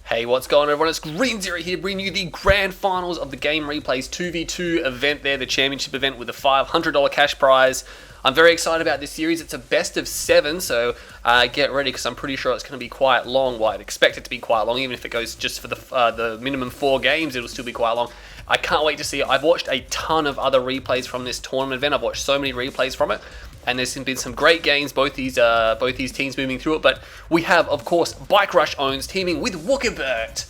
Hey, what's going on, everyone? It's Green Zero here, bringing you the grand finals of the GameReplays 2v2 event there, the championship event with a $500 cash prize. I'm very excited about this series. It's a best of 7, so get ready because I'm pretty sure it's going to be quite long. Well, I'd expect it to be quite long, even if it goes just for the minimum 4 games, it'll still be quite long. I can't wait to see it. I've watched a ton of other replays from this tournament event. I've watched so many replays from it, and there's been some great games, both these teams moving through it. But we have, of course, bike-RUsh+ownz teaming with Wookibert.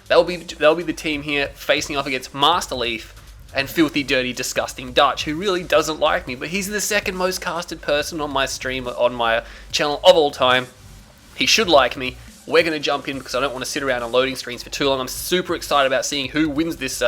They'll be the team here facing off against masterleaf and filthy, dirty, disgusting Dutch, who really doesn't like me, but he's the second most casted person on my stream, on my channel of all time. He should like me. We're going to jump in because I don't want to sit around on loading screens for too long. I'm super excited about seeing who wins this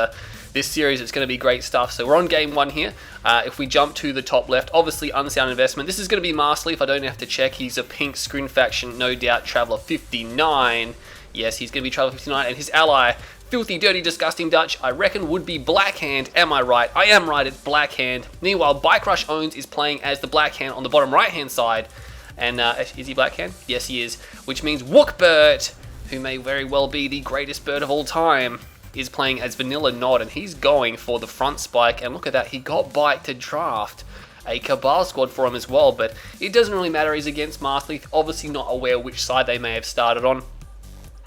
series. It's going to be great stuff. So we're on game 1 here. If we jump to the top left, obviously unsound investment. This is going to be masterleaf. I don't have to check. He's a pink screen faction, no doubt, Traveler 59. Yes, he's going to be Traveler 59, and his ally, filthy, dirty, disgusting Dutch, I reckon would be Blackhand. Am I right? I am right, it's Blackhand. Meanwhile, bike-RUsh+ownz is playing as the Blackhand on the bottom right-hand side. And is he Blackhand? Yes, he is. Which means Wookibert, who may very well be the greatest bird of all time, is playing as Vanilla Nod, and he's going for the front spike. And look at that, he got Bike to draft a Cabal squad for him as well, but it doesn't really matter. He's against masterleaf, obviously not aware which side they may have started on.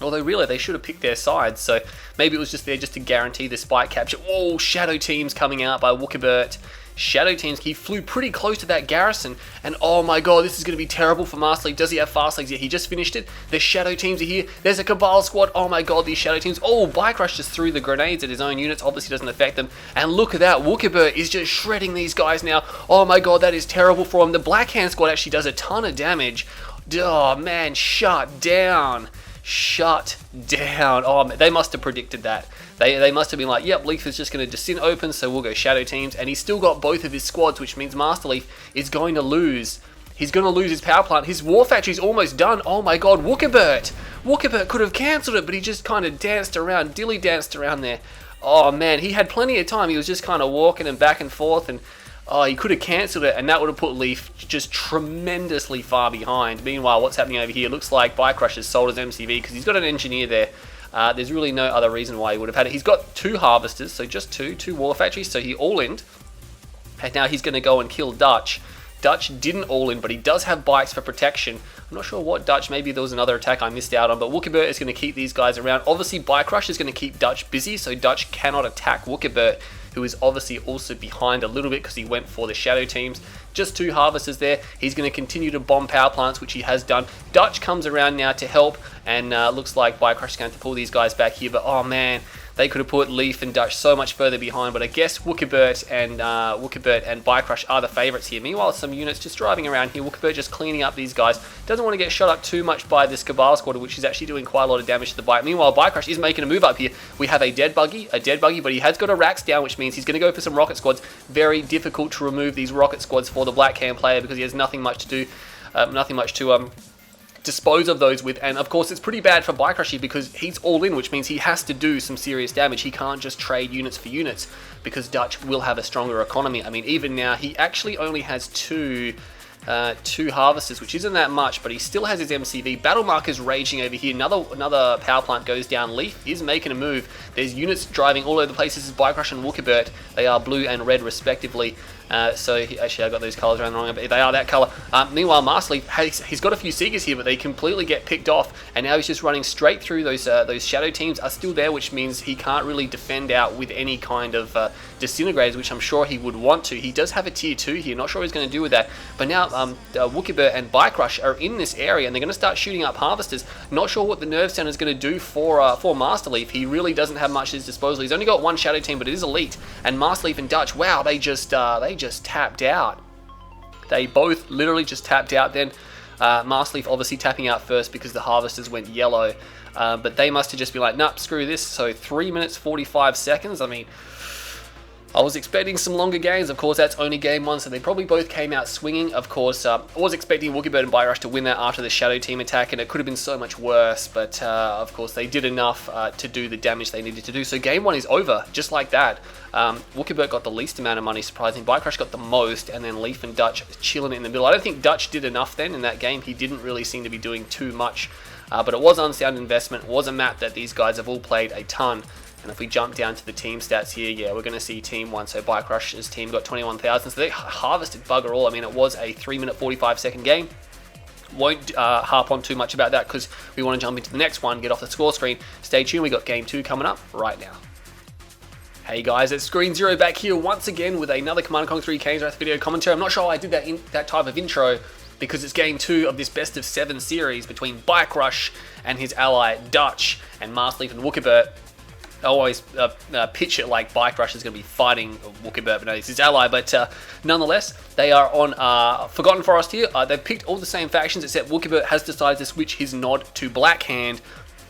Although really, they should have picked their sides, so maybe it was just there just to guarantee the spike capture. Whoa, Shadow Teams coming out by Wookibert. Shadow Teams, he flew pretty close to that garrison, and oh my god, this is going to be terrible for masterleaf. Does he have fast legs? Yeah, he just finished it. The Shadow Teams are here. There's a Cabal squad. Oh my god, these Shadow Teams. Oh, bike-RUsh just threw the grenades at his own units. Obviously doesn't affect them. And look at that, Wookibert is just shredding these guys now. Oh my god, that is terrible for him. The Blackhand squad actually does a ton of damage. Oh man, shut down. Shut down. Oh, they must have predicted that. They must have been like, yep, Leaf is just going to descent open, so we'll go Shadow Teams. And he's still got both of his squads, which means masterleaf is going to lose. He's going to lose his power plant. His war factory's almost done. Oh my god, Wookibert. Wookibert could have cancelled it, but he just kind of danced around, dilly danced around there. Oh man, he had plenty of time. He was just kind of walking and back and forth, and oh, he could have cancelled it, and that would have put Leaf just tremendously far behind. Meanwhile, what's happening over here? Looks like bike-RUsh has sold his MCV because he's got an engineer there. There's really no other reason why he would have had it. He's got 2 harvesters, so just two war factories, so he all-in. And now he's going to go and kill Dutch. Dutch didn't all-in, but he does have bikes for protection. I'm not sure what Dutch, maybe there was another attack I missed out on, but Wookibert is going to keep these guys around. Obviously, bike-RUsh is going to keep Dutch busy, so Dutch cannot attack Wookibert, who is obviously also behind a little bit because he went for the Shadow Teams. Just 2 harvesters there. He's going to continue to bomb power plants, which he has done. Dutch comes around now to help, and looks like bike-RUsh is going to pull these guys back here, but oh man, they could have put Leaf and Dutch so much further behind, but I guess Wookibert and bike-RUsh are the favourites here. Meanwhile, some units just driving around here. Wookibert just cleaning up these guys. Doesn't want to get shot up too much by this Cabal squad, which is actually doing quite a lot of damage to the bike. Meanwhile, bike-RUsh is making a move up here. We have a dead buggy, but he has got a Rax down, which means he's going to go for some rocket squads. Very difficult to remove these rocket squads for the Blackhand player because he has nothing much to do, dispose of those with. And of course, it's pretty bad for bike-RUsh here because he's all in, which means he has to do some serious damage. He can't just trade units for units because Dutch will have a stronger economy. I mean, even now, he actually only has two harvesters, which isn't that much, but he still has his MCV. Battle marker's raging over here. Another power plant goes down. Leaf is making a move. There's units driving all over the place. This is bike-RUsh and Wookibert. They are blue and red respectively. Actually, I got those colours around wrong, but they are that colour. Meanwhile, masterleaf, he's got a few Seekers here, but they completely get picked off, and now he's just running straight through. Those Shadow Teams are still there, which means he can't really defend out with any kind of disintegrators, which I'm sure he would want to. He does have a tier 2 here, not sure what he's going to do with that, but now Wookibert and bike-RUsh are in this area, and they're going to start shooting up harvesters. Not sure what the nerve center is going to do for masterleaf. He really doesn't have much at his disposal. He's only got 1 Shadow Team, but it is elite, and masterleaf and Dutch, wow, they just tapped out. They both literally just tapped out then. Masterleaf obviously tapping out first because the harvesters went yellow, but they must have just been like, nope, screw this. So 3 minutes 45 seconds. I mean, I was expecting some longer games. Of course, that's only game 1, so they probably both came out swinging. Of course, I was expecting Wookibert and bike-RUsh to win that after the Shadow Team attack, and it could have been so much worse, but of course, they did enough to do the damage they needed to do. So game 1 is over, just like that. Wookibert got the least amount of money, surprising. bike-RUsh got the most, and then Leaf and Dutch chilling in the middle. I don't think Dutch did enough then in that game. He didn't really seem to be doing too much but it was unsound investment. It was a map that these guys have all played a ton. And if we jump down to the team stats here, yeah, we're going to see team 1. So bike-RUsh's team got 21,000. So they harvested bugger all. I mean, it was a 3-minute 45-second game. Won't harp on too much about that because we want to jump into the next one, get off the score screen. Stay tuned, we got game 2 coming up right now. Hey guys, it's Screen Zero back here once again with another Command & Conquer 3 Kane's Wrath video commentary. I'm not sure why I did that type of intro because it's game 2 of this best of 7 series between bike-RUsh and his ally D.Dutch and masterleaf and Wookibert. I always pitch it like bike-RUsh is going to be fighting Wookibert, but no, it's his ally. But nonetheless, they are on Forgotten Forest here. They've picked all the same factions, except Wookibert has decided to switch his nod to Black Hand.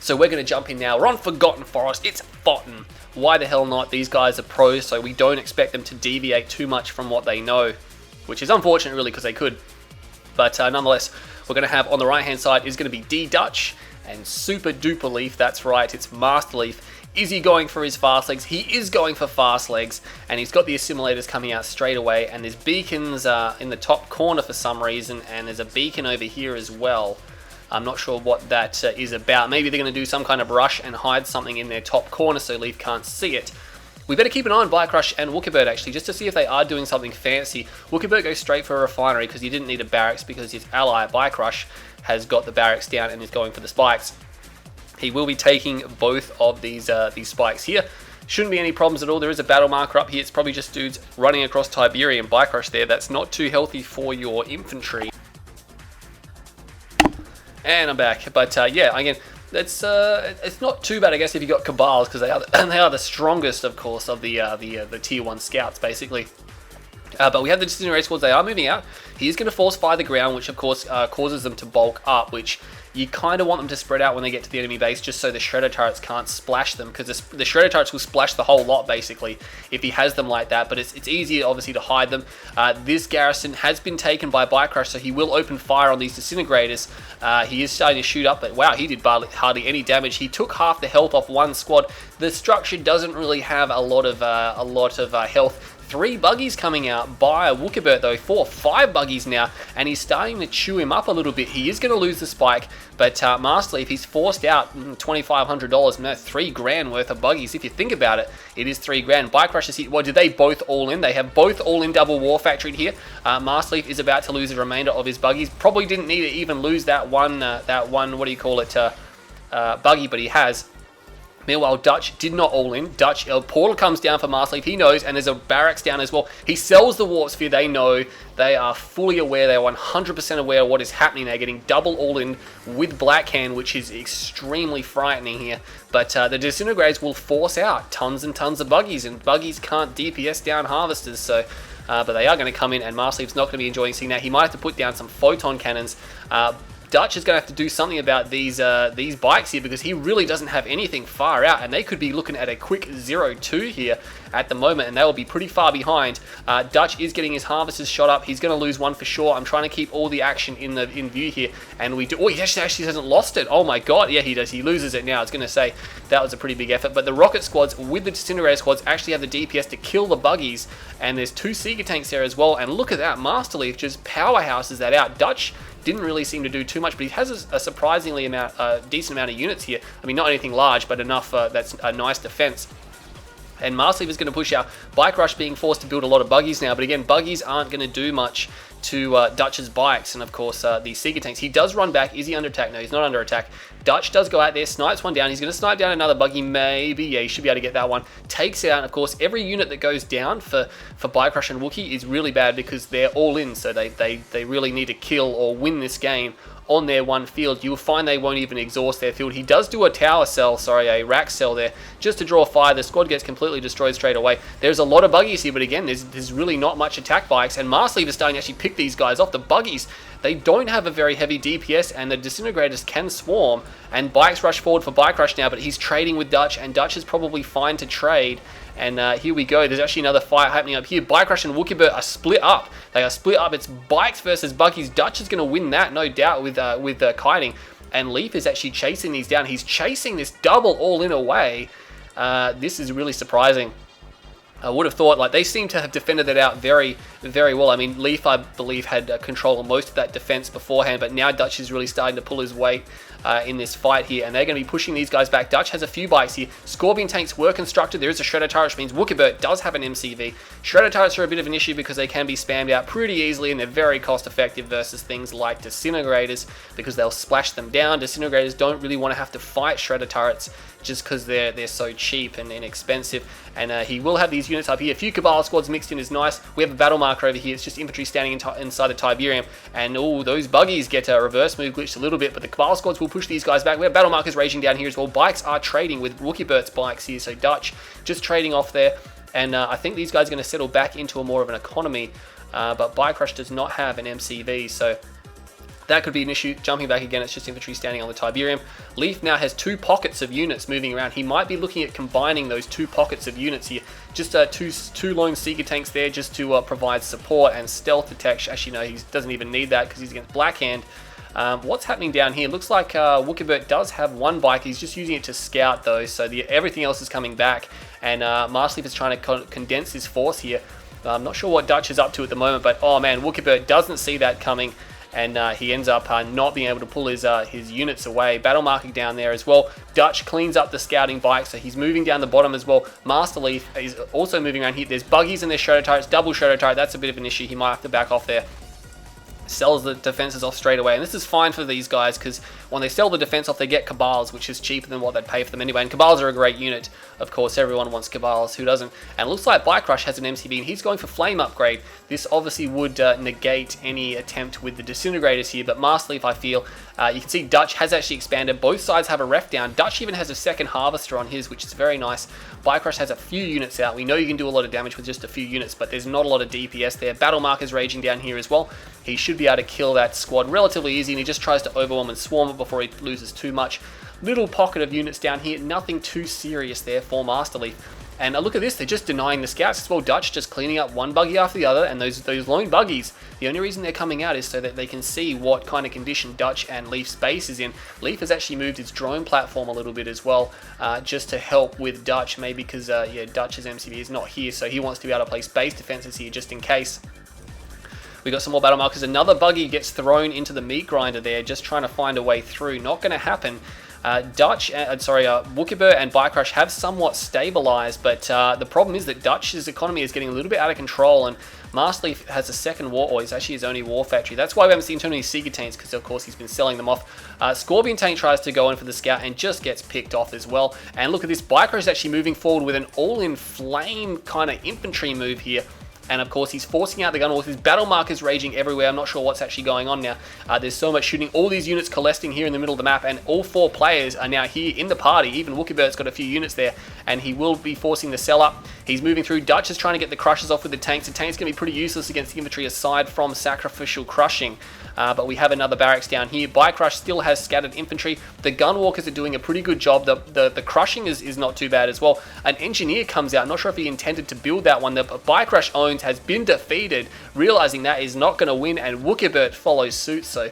So we're going to jump in now. We're on Forgotten Forest. It's Fotten. Why the hell not? These guys are pros, so we don't expect them to deviate too much from what they know, which is unfortunate, really, because they could. But nonetheless, we're going to have on the right-hand side is going to be D.Dutch and Super Duper Leaf. That's right, it's masterleaf. Is he going for his fast legs? He is going for fast legs, and he's got the assimilators coming out straight away, and there's beacons in the top corner for some reason, and there's a beacon over here as well. I'm not sure what that is about. Maybe they're going to do some kind of rush and hide something in their top corner so Leaf can't see it. We better keep an eye on bike-RUsh and Wookibert actually, just to see if they are doing something fancy. Wookibert goes straight for a refinery because he didn't need a barracks because his ally bike-RUsh has got the barracks down and is going for the spikes. He will be taking both of these spikes here. Shouldn't be any problems at all. There is a battle marker up here. It's probably just dudes running across Tiberium. bike-RUsh there. That's not too healthy for your infantry. And I'm back. But yeah, again, it's not too bad, I guess, if you got Cabals, because they are the strongest, of course, of the tier 1 scouts, basically. But we have the disintegrator squads. They are moving out. He is going to force fire the ground, which of course causes them to bulk up, which you kind of want them to spread out when they get to the enemy base, just so the shredder turrets can't splash them, because the shredder turrets will splash the whole lot basically if he has them like that. But it's easier obviously to hide them. This garrison has been taken by bike-RUsh, so he will open fire on these disintegrators. He is starting to shoot up, but wow, he did hardly any damage. He took half the health off one squad. The structure doesn't really have a lot of health. 3 buggies coming out by Wookibert though, 4, 5 buggies now, and he's starting to chew him up a little bit. He is going to lose the spike, but masterleaf, he's forced out $2,500, no, $3,000 worth of buggies. If you think about it, it is $3,000. bike-RUsh is here. Well, did they both all in? They have both all in double war factory here. Masterleaf is about to lose the remainder of his buggies. Probably didn't need to even lose that one what do you call it, buggy, but he has. Meanwhile, Dutch did not all in. Dutch, portal comes down for masterleaf. He knows, and there's a barracks down as well. He sells the warp sphere. They know. They are fully aware. They are 100% aware of what is happening. They're getting double all in with Black Hand, which is extremely frightening here. But the disintegrators will force out tons and tons of buggies, and buggies can't DPS down harvesters. So, but they are going to come in, and masterleaf's not going to be enjoying seeing that. He might have to put down some photon cannons. Dutch is going to have to do something about these bikes here, because he really doesn't have anything far out, and they could be looking at a quick 0-2 here at the moment, and they will be pretty far behind. Dutch is getting his harvesters shot up. He's going to lose one for sure. I'm trying to keep all the action in view here, and we do. Oh, he actually hasn't lost it. Oh my god, yeah, he does. He loses it now. I was going to say that was a pretty big effort, but the rocket squads with the disintegrator squads actually have the DPS to kill the buggies, and there's 2 Seeker tanks there as well. And look at that, masterleaf just powerhouses that out. Dutch didn't really seem to do too much, but he has a surprisingly decent amount of units here. I mean, not anything large, but enough that's a nice defense. And masterleaf is going to push out. bike-RUsh being forced to build a lot of buggies now, but again, buggies aren't going to do much to Dutch's bikes, and of course the Seeker tanks. He does run back. Is he under attack? No, he's not under attack. Dutch does go out there, snipes one down. He's going to snipe down another buggy, maybe. Yeah, he should be able to get that one. Takes it out, and of course, every unit that goes down for bike-RUsh and Wookie is really bad, because they're all in, so they really need to kill or win this game on their one field. You'll find they won't even exhaust their field. He does do a tower cell, a rack cell there, just to draw fire. The squad gets completely destroyed straight away. There's a lot of buggies here, but again, there's really not much attack bikes, and masterleaf is starting to actually pick these guys off. The buggies, they don't have a very heavy DPS, and the disintegrators can swarm, and bikes rush forward for bike-RUsh now, but he's trading with Dutch, and Dutch is probably fine to trade. And here we go. There's actually another fight happening up here. bike-RUsh and Wookibert are split up. They are split up. It's bikes versus buggies. Dutch is going to win that, no doubt, with kiting. And Leaf is actually chasing these down. He's chasing this double all in away. This is really surprising. I would have thought, like, they seem to have defended it out very, very well. I mean, Leaf, I believe, had control of most of that defense beforehand, but now Dutch is really starting to pull his weight in this fight here, and they're going to be pushing these guys back. Dutch has a few bikes here. Scorpion tanks were constructed. There is a Shredder turret, which means Wookibert does have an MCV. Shredder turrets are a bit of an issue because they can be spammed out pretty easily, and they're very cost-effective versus things like Disintegrators, because they'll splash them down. Disintegrators don't really want to have to fight Shredder turrets just because they're so cheap and inexpensive. And he will have these units up here. A few Cabal squads mixed in is nice. We have a battle marker over here. It's just infantry standing inside the Tiberium. And those buggies get a reverse move glitched a little bit, but the Cabal squads will push these guys back. We have battle markers raging down here as well. Bikes are trading with Wookibert's bikes here. So Dutch just trading off there. And I think these guys are going to settle back into a more of an economy. But bike-RUsh does not have an MCV, so that could be an issue. Jumping back again, it's just infantry standing on the Tiberium. Leaf now has 2 pockets of units moving around. He might be looking at combining those 2 pockets of units here. Just two lone Seeker tanks there just to provide support and stealth detection. Actually, no, he doesn't even need that because he's against Blackhand. What's happening down here? Looks like Wookibert does have 1 bike. He's just using it to scout though, so everything else is coming back. And masterleaf is trying to condense his force here. I'm not sure what Dutch is up to at the moment, but oh man, Wookibert doesn't see that coming. And he ends up not being able to pull his units away. Battle marking down there as well. Dutch cleans up the scouting bike, so he's moving down the bottom as well. Masterleaf is also moving around here. There's buggies and there's Shredder turrets, double Shredder turret. That's a bit of an issue. He might have to back off there. Sells the defenses off straight away, and this is fine for these guys because when they sell the defense off, they get Cabals, which is cheaper than what they'd pay for them anyway. And Cabals are a great unit, of course. Everyone wants Cabals, who doesn't? And it looks like bike-RUsh has an MCB, and he's going for Flame Upgrade. This obviously would negate any attempt with the Disintegrators here, but Masterleaf, I feel, you can see Dutch has actually expanded. Both sides have a ref down. Dutch even has a second Harvester on his, which is very nice. bike-RUsh has a few units out. We know you can do a lot of damage with just a few units, but there's not a lot of DPS there. Battle markers raging down here as well. He should be able to kill that squad relatively easy, and he just tries to overwhelm and swarm it before he loses too much. Little pocket of units down here, nothing too serious there for Masterleaf. And look at this, they're just denying the scouts as well. Dutch just cleaning up one buggy after the other, and those lone buggies, the only reason they're coming out is so that they can see what kind of condition Dutch and Leaf's base is in. Leaf has actually moved its drone platform a little bit as well, just to help with Dutch, maybe because yeah, Dutch's MCB is not here, so he wants to be able to place base defenses here just in case. We got some more battle markers. Another buggy gets thrown into the meat grinder there, just trying to find a way through. Not going to happen. Wookibert and bike-RUsh have somewhat stabilized, but the problem is that Dutch's economy is getting a little bit out of control, and Masterleaf has a second war, or it's actually his only war factory. That's why we haven't seen too many Seeker tanks, because of course he's been selling them off. Scorpion tank tries to go in for the scout and just gets picked off as well. And look at this, bike-RUsh is actually moving forward with an all-in flame kind of infantry move here. And of course, he's forcing out the gun. All his battle markers raging everywhere. I'm not sure what's actually going on now. There's so much shooting. All these units coalescing here in the middle of the map, and all four players are now here in the party. Even Wookibert's got a few units there, and he will be forcing the sell up. He's moving through. Dutch is trying to get the crushers off with the tanks. The tank's going to be pretty useless against the infantry aside from sacrificial crushing. But we have another barracks down here. bike-RUsh still has scattered infantry. The gunwalkers are doing a pretty good job. The crushing is not too bad as well. An engineer comes out. Not sure if he intended to build that one. The bike-RUsh+ownz has been defeated, realizing that is not going to win, and Wookibert follows suit. So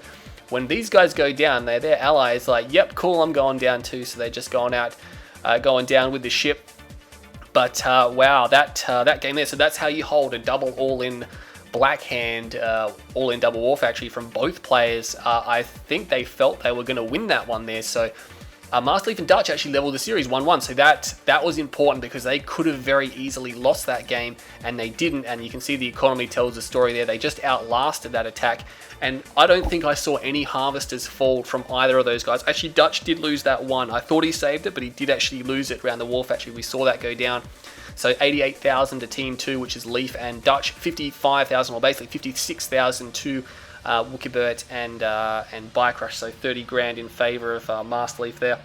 when these guys go down, their allies like, yep, cool, I'm going down too. So they're just going down with the ship. But wow, that game there. So that's how you hold a double all-in Blackhand, all-in double war factory from both players. I think they felt they were going to win that one there. So Masterleaf and Dutch actually leveled the series 1-1. So that was important, because they could have very easily lost that game, and they didn't. And you can see the economy tells the story there. They just outlasted that attack. And I don't think I saw any harvesters fall from either of those guys. Actually, Dutch did lose that one. I thought he saved it, but he did actually lose it around the war factory. We saw that go down. So 88,000 to Team 2, which is Leaf and Dutch. 55,000, or basically 56,000 to Wookibert and bike-RUsh. So 30 grand in favor of Masterleaf there.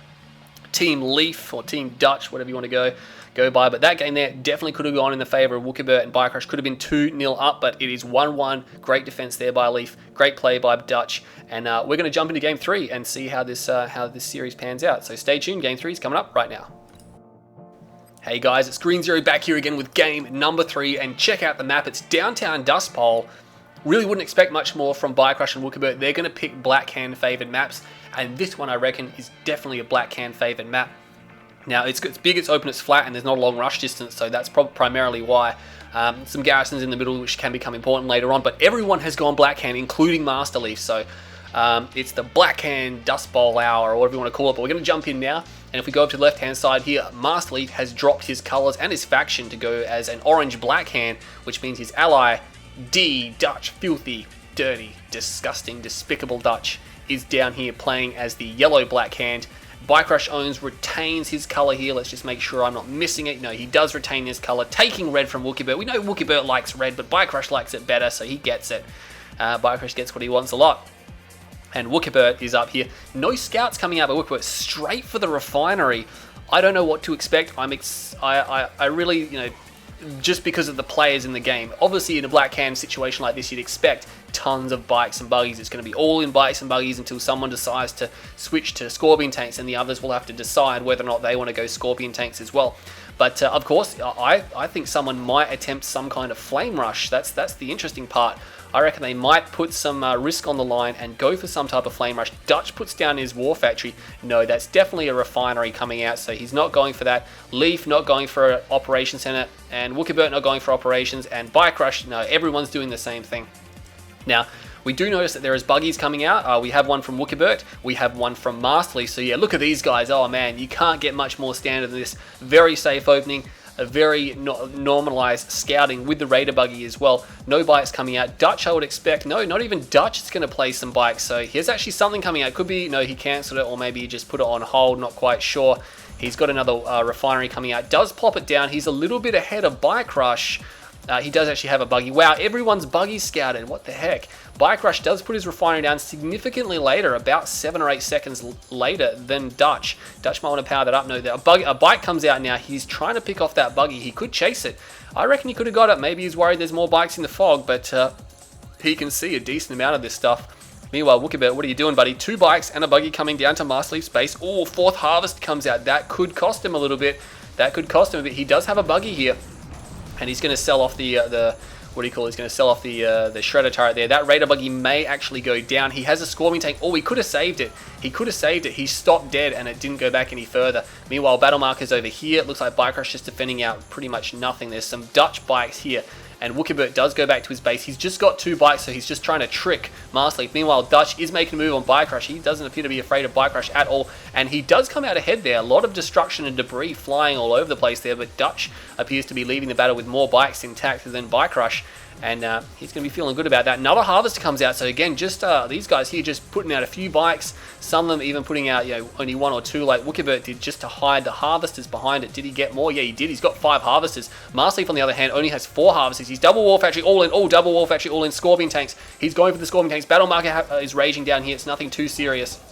Team Leaf, or Team Dutch, whatever you want to go by. But that game there definitely could have gone in the favor of Wookibert and bike-RUsh. Could have been 2-0 up, but it is 1-1. Great defense there by Leaf. Great play by Dutch. And we're going to jump into Game 3 and see how this series pans out. So stay tuned. Game 3 is coming up right now. Hey guys, it's Green Zero back here again with game number 3, and check out the map. It's downtown Dust Bowl. Really wouldn't expect much more from bike-RUsh and Wookibert. They're going to pick Blackhand favored maps, and this one I reckon is definitely a Blackhand favored map. Now, it's big, it's open, it's flat, and there's not a long rush distance, so that's primarily why. Some garrisons in the middle, which can become important later on, but everyone has gone Blackhand, including Masterleaf, so it's the Blackhand Dust Bowl hour, or whatever you want to call it, but we're going to jump in now, and if we go up to the left-hand side here, Masterleaf has dropped his colours and his faction to go as an orange Blackhand, which means his ally, D.Dutch, filthy, dirty, disgusting, despicable Dutch, is down here playing as the yellow Blackhand. bike-RUsh+ownz retains his colour here. Let's just make sure I'm not missing it. No, he does retain his colour, taking red from Wookibert. We know Wookibert likes red, but bike-RUsh likes it better, so he gets it. bike-RUsh gets what he wants a lot. And Wookibert is up here. No scouts coming out, but Wookibert straight for the refinery. I don't know what to expect. I really, you know, just because of the players in the game. Obviously, in a Blackhand situation like this, you'd expect tons of bikes and buggies. It's going to be all in bikes and buggies until someone decides to switch to Scorpion tanks, and the others will have to decide whether or not they want to go Scorpion tanks as well. But of course, I think someone might attempt some kind of flame rush. That's the interesting part. I reckon they might put some risk on the line and go for some type of flame rush. Dutch puts down his war factory. No, that's definitely a refinery coming out, so he's not going for that. Leaf not going for an operations center, and Wookibert not going for operations, and bike-RUsh, no, everyone's doing the same thing. Now, we do notice that there is buggies coming out. We have one from Wookibert, we have one from Masterleaf. So yeah, look at these guys. Oh man, you can't get much more standard than this. Very safe opening, a very normalized scouting with the Raider buggy as well. No bikes coming out. Dutch, I would expect. No, not even Dutch is going to play some bikes. So here's actually something coming out. Could be, no, he cancelled it, or maybe he just put it on hold, not quite sure. He's got another refinery coming out. Does plop it down. He's a little bit ahead of bike-RUsh. He does actually have a buggy. Wow, everyone's buggy scouted. What the heck? bike-RUsh does put his refinery down significantly later, about 7 or 8 seconds later than Dutch. Dutch might want to power that up. No, a bike comes out now. He's trying to pick off that buggy. He could chase it. I reckon he could have got it. Maybe he's worried there's more bikes in the fog, but he can see a decent amount of this stuff. Meanwhile, Wookibert, what are you doing, buddy? 2 bikes and a buggy coming down to Masterleaf's base. Oh, 4th harvest comes out. That could cost him a little bit. That could cost him a bit. He does have a buggy here, and he's going to sell off the what do you call it? He's going to sell off the shredder turret there. That Raider buggy may actually go down. He has a Scorpion tank. Oh, he could have saved it. He could have saved it. He stopped dead, and it didn't go back any further. Meanwhile, battle markers over here. It looks like bike-RUsh just defending out pretty much nothing. There's some Dutch bikes here, and Wookibert does go back to his base. He's just got 2 bikes, so he's just trying to trick Masterleaf. Meanwhile, Dutch is making a move on bike-RUsh. He doesn't appear to be afraid of bike-RUsh at all, and he does come out ahead there. A lot of destruction and debris flying all over the place there, but Dutch appears to be leaving the battle with more bikes intact than bike-RUsh, and he's going to be feeling good about that. Another harvester comes out, so again, just these guys here just putting out a few bikes, some of them even putting out, you know, only 1 or 2 like Wookibert did, just to hide the harvesters behind it. Did he get more? Yeah, he did. He's got 5 harvesters. Masterleaf, on the other hand, only has 4 harvesters. He's double war factory all in, double war factory all in, Scorpion tanks. He's going for the Scorpion tanks. Battle market is raging down here. It's nothing too serious.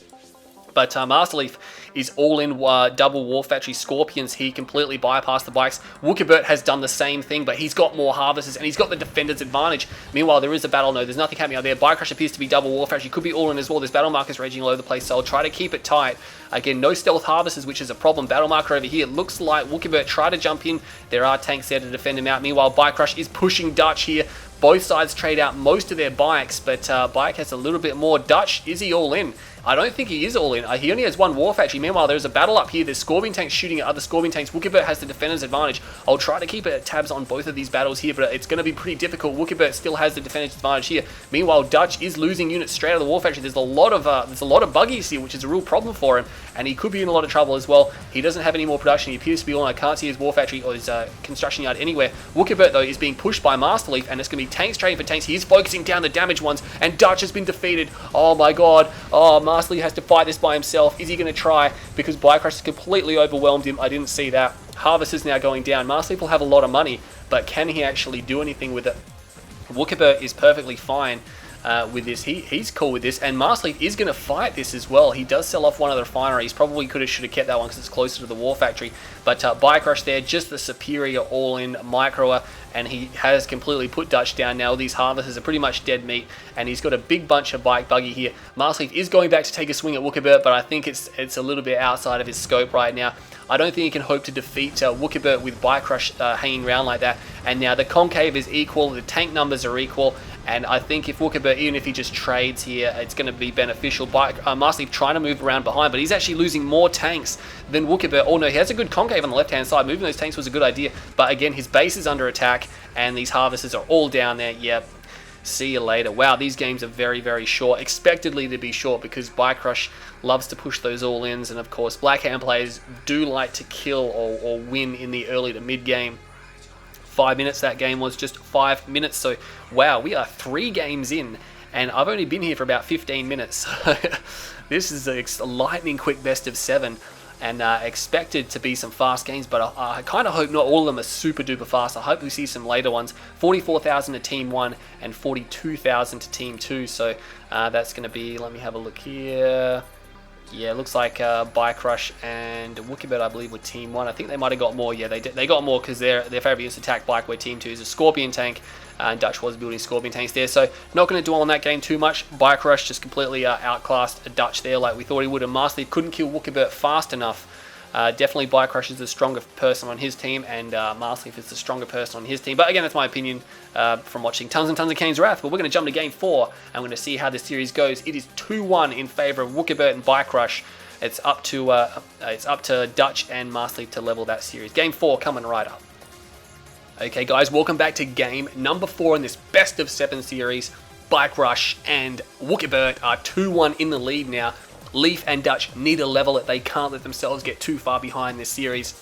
But Masterleaf is all in double war factory Scorpions. He completely bypassed the bikes. Wookibert has done the same thing, but he's got more harvesters and he's got the defender's advantage. Meanwhile, there is a battle. No, there's nothing happening out there. bike-RUsh appears to be double war factory. Could be all in as well. There's battle markers raging all over the place, so I'll try to keep it tight. Again, no stealth harvesters, which is a problem. Battle marker over here. Looks like Wookibert tried to jump in. There are tanks there to defend him out. Meanwhile, bike-RUsh is pushing Dutch here. Both sides trade out most of their bikes, but bike has a little bit more. Dutch, is he all in? I don't think he is all in. He only has 1 war factory. Meanwhile, there's a battle up here. There's Scorpion tanks shooting at other Scorpion tanks. Wookibert has the defender's advantage. I'll try to keep tabs on both of these battles here, but it's going to be pretty difficult. Wookibert still has the defender's advantage here. Meanwhile, Dutch is losing units straight out of the war factory. There's a lot of buggies here, which is a real problem for him, and he could be in a lot of trouble as well. He doesn't have any more production. He appears to be on. I can't see his war factory or his construction yard anywhere. Wookibert, though, is being pushed by Masterleaf, and it's going to be tanks trading for tanks. He is focusing down the damaged ones, and Dutch has been defeated. Oh my god. Oh, Masterleaf has to fight this by himself. Is he going to try? Because bike-RUsh has completely overwhelmed him. I didn't see that. Harvest is now going down. Masterleaf will have a lot of money, but can he actually do anything with it? Wookibert is perfectly fine with this. He's cool with this, and Masterleaf is going to fight this as well. He does sell off one of the refineries. Probably should have kept that one because it's closer to the war factory. But bike-RUsh there, just the superior all-in microer, and he has completely put Dutch down now. These harvesters are pretty much dead meat, and he's got a big bunch of buggy here. Masterleaf is going back to take a swing at Wookibert, but I think it's a little bit outside of his scope right now. I don't think he can hope to defeat Wookibert with bike-RUsh hanging around like that. And now the concave is equal, the tank numbers are equal, And I think if Wookibert, even if he just trades here, it's going to be beneficial. Masterleaf trying to move around behind, but he's actually losing more tanks than Wookibert. Oh no, he has a good concave on the left-hand side. Moving those tanks was a good idea. But again, his base is under attack, and these harvesters are all down there. Yep. See you later. Wow, these games are very, very short. Expectedly to be short because bike-RUsh loves to push those all-ins. And of course, Blackhand players do like to kill or win in the early to mid-game. 5 minutes, that game was just 5 minutes. So, wow, we are 3 games in, and I've only been here for about 15 minutes. This is a lightning quick best of 7, and expected to be some fast games, but I kind of hope not all of them are super duper fast. I hope we see some later ones. 44,000 to Team 1 and 42,000 to Team 2. So that's going to be, let me have a look here. Yeah, it looks like bike-RUsh and Wookibert, I believe, were Team 1. I think they might have got more. Yeah, they got more because their favourite units attack bike, where Team 2 is a Scorpion tank. And Dutch was building Scorpion tanks there. So not going to dwell on that game too much. bike-RUsh just completely outclassed Dutch there like we thought he would. And Masterleaf couldn't kill Wookibert fast enough. Definitely bike-RUsh is the stronger person on his team, and Masterleaf is the stronger person on his team. But again, that's my opinion from watching tons and tons of Kane's Wrath. But we're going to jump to game 4, and we're going to see how this series goes. It is 2-1 in favour of Wookibert and bike-RUsh. It's up to Dutch and Masterleaf to level that series. Game 4 coming right up. Okay, guys, welcome back to game number 4 in this best of 7 series. bike-RUsh and Wookibert are 2-1 in the lead now. Leaf and Dutch need to level it. They can't let themselves get too far behind this series.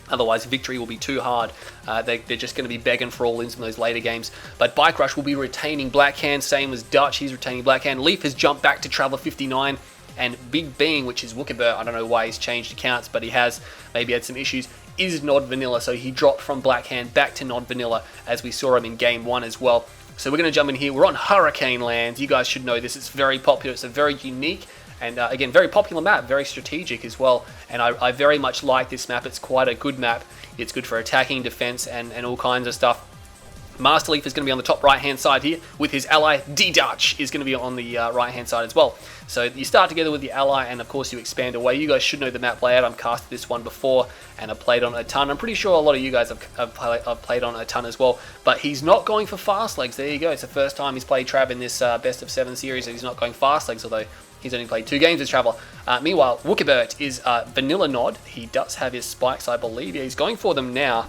Otherwise, victory will be too hard. They're just going to be begging for all-ins in those later games. But bike-RUsh will be retaining Blackhand, same as Dutch. He's retaining Blackhand. Leaf has jumped back to Traveller 59. And Big Being, which is Wookibert, I don't know why he's changed accounts, but he has maybe had some issues, is Nod Vanilla. So he dropped from Blackhand back to Nod Vanilla, as we saw him in game 1 as well. So we're going to jump in here. We're on Hurricane Lands. You guys should know this. It's very popular. It's a very unique and, again, very popular map. Very strategic as well. And I very much like this map. It's quite a good map. It's good for attacking, defense, and all kinds of stuff. Masterleaf is going to be on the top right-hand side here, with his ally D.Dutch is going to be on the right-hand side as well. So you start together with the ally, and of course you expand away. You guys should know the map layout. I've casted this one before, and I've played on a ton. I'm pretty sure a lot of you guys have played on a ton as well. But he's not going for fast legs. There you go. It's the first time he's played Trav in this best of 7 series, and he's not going fast legs, although he's only played 2 games as Traveller. Meanwhile, Wookibert is Vanilla Nod. He does have his spikes, I believe. Yeah, he's going for them now.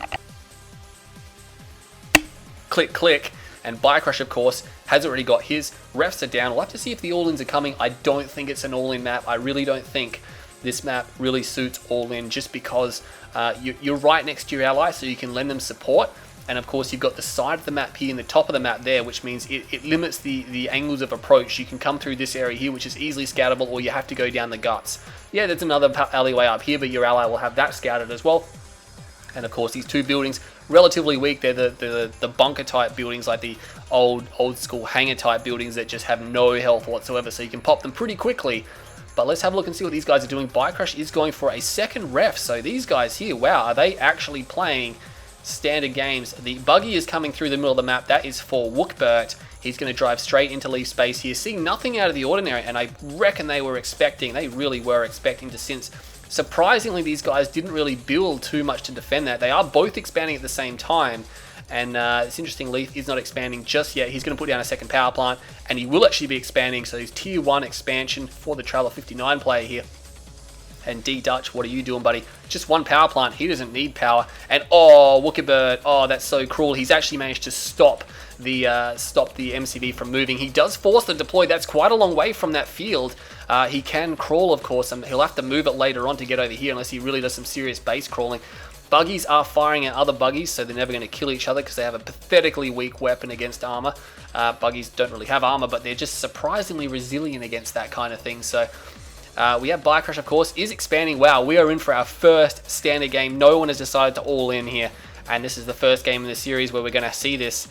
Click, click, and bike-RUsh, of course, has already got his. Refs are down. We'll have to see if the all-ins are coming. I don't think it's an all-in map. I really don't think this map really suits all-in, just because you're right next to your ally, so you can lend them support. And of course, you've got the side of the map here and the top of the map there, which means it limits the angles of approach. You can come through this area here, which is easily scoutable, or you have to go down the guts. Yeah, there's another alleyway up here, but your ally will have that scouted as well. And of course, these 2 buildings, relatively weak. They're the bunker type buildings, like the old school hangar type buildings that just have no health whatsoever, so you can pop them pretty quickly. But let's have a look and see what these guys are doing. bike-RUsh is going for a second ref, so these guys here, wow, are they actually playing standard games? The buggy is coming through the middle of the map. That is for Wookibert. He's going to drive straight into Leaf space here, seeing nothing out of the ordinary, and I reckon they really were expecting to since. Surprisingly, these guys didn't really build too much to defend that. They are both expanding at the same time, and it's interesting, Leaf is not expanding just yet. He's going to put down a second power plant, and he will actually be expanding, so he's tier 1 expansion for the Traveller 59 player here. And D.Dutch, what are you doing, buddy? Just 1 power plant. He doesn't need power. And oh, Wookibert, oh, that's so cruel. He's actually managed to stop the MCV from moving. He does force the deploy. That's quite a long way from that field. He can crawl, of course, and he'll have to move it later on to get over here, unless he really does some serious base crawling. Buggies are firing at other buggies, so they're never going to kill each other because they have a pathetically weak weapon against armor. Buggies don't really have armor, but they're just surprisingly resilient against that kind of thing. So we have bike-RUsh, of course, is expanding. Wow, we are in for our first standard game. No one has decided to all in here, and this is the first game in the series where we're going to see this.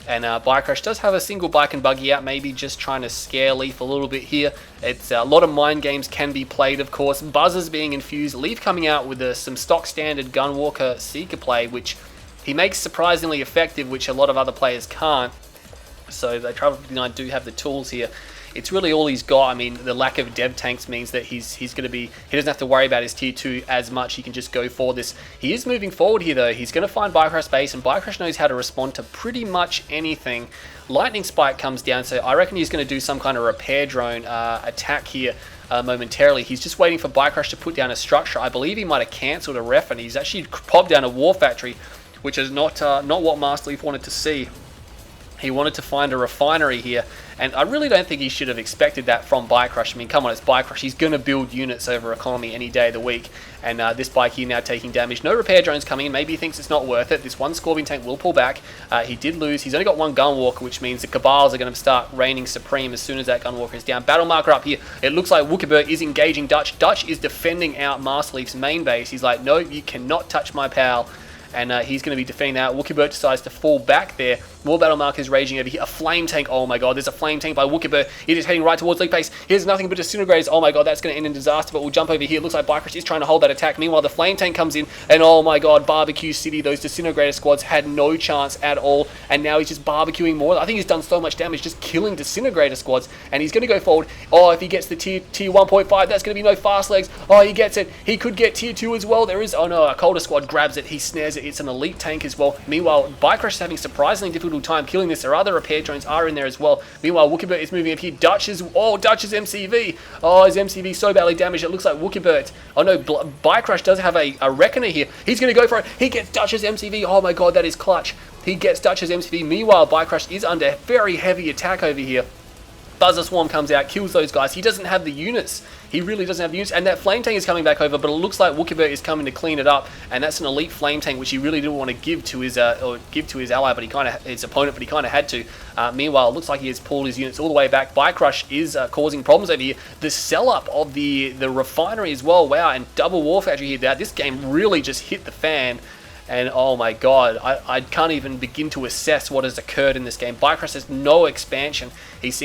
And bike-RUsh does have a single bike and buggy out, maybe just trying to scare Leaf a little bit here. It's a lot of mind games can be played, of course. Buzzers being infused. Leaf coming out with some stock standard Gunwalker Seeker play, which he makes surprisingly effective, which a lot of other players can't. So the Traveller 59 do have the tools here. it's really all he's got. I mean, the lack of dev tanks means that he's going to be, he doesn't have to worry about his tier 2 as much. He can just go for this. He is moving forward here though. He's going to find bike-RUsh base, and bike-RUsh knows how to respond to pretty much anything. Lightning Spike comes down, so I reckon he's going to do some kind of repair drone attack here momentarily. He's just waiting for bike-RUsh to put down a structure. I believe he might have cancelled a ref, and he's actually popped down a war factory, which is not what masterleaf wanted to see. He wanted to find a refinery here, and I really don't think he should have expected that from bike-RUsh. I mean, come on, it's bike-RUsh. He's going to build units over economy any day of the week, and this bike here now taking damage. No repair drones coming in. Maybe he thinks it's not worth it. This one Scorpion tank will pull back. He did lose. He's only got one Gunwalker, which means the Cabals are going to start reigning supreme as soon as that Gunwalker is down. Battle marker up here. It looks like Wookibert is engaging Dutch. Dutch is defending out masterleaf's main base. He's like, no, you cannot touch my pal. And he's going to be defending that. Wookibert decides to fall back there. More battle markers raging over here. A flame tank. Oh my god, there's a flame tank by Wookibert. It is heading right towards league base. Here's nothing but disintegrators. Oh my god, that's going to end in disaster, but we'll jump over here. It looks like bike-RUsh is trying to hold that attack. Meanwhile, the flame tank comes in, and oh my god, Barbecue City, those disintegrator squads had no chance at all, and now he's just barbecuing more. I think he's done so much damage just killing disintegrator squads, and he's going to go forward. Oh, if he gets the tier 1.5, that's going to be no fast legs. Oh, he gets it. He could get tier 2 as well. There is, oh no, a Colder squad grabs it. He snares it. It's an elite tank as well. Meanwhile, bike-RUsh is having surprisingly difficult time killing this. There are other repair drones are in there as well. Meanwhile, Wookibert is moving up here. Dutch's MCV. Oh, his MCV so badly damaged. It looks like Wookibert. Oh no, bike-RUsh does have a Reckoner here. He's going to go for it. He gets Dutch's MCV. Oh my god, that is clutch. He gets Dutch's MCV. Meanwhile, bike-RUsh is under very heavy attack over here. Buzzer Swarm comes out, kills those guys. He doesn't have the units. He really doesn't have the units. And that flame tank is coming back over, but it looks like Wookibert is coming to clean it up. And that's an elite flame tank, which he really didn't want to give to his ally, but his opponent, but he kind of had to. Meanwhile, it looks like he has pulled his units all the way back. bike-RUsh is causing problems over here. The sell-up of the refinery as well. Wow, and double war factory here. This game really just hit the fan. And oh my god, I can't even begin to assess what has occurred in this game. bike-RUsh has no expansion. He's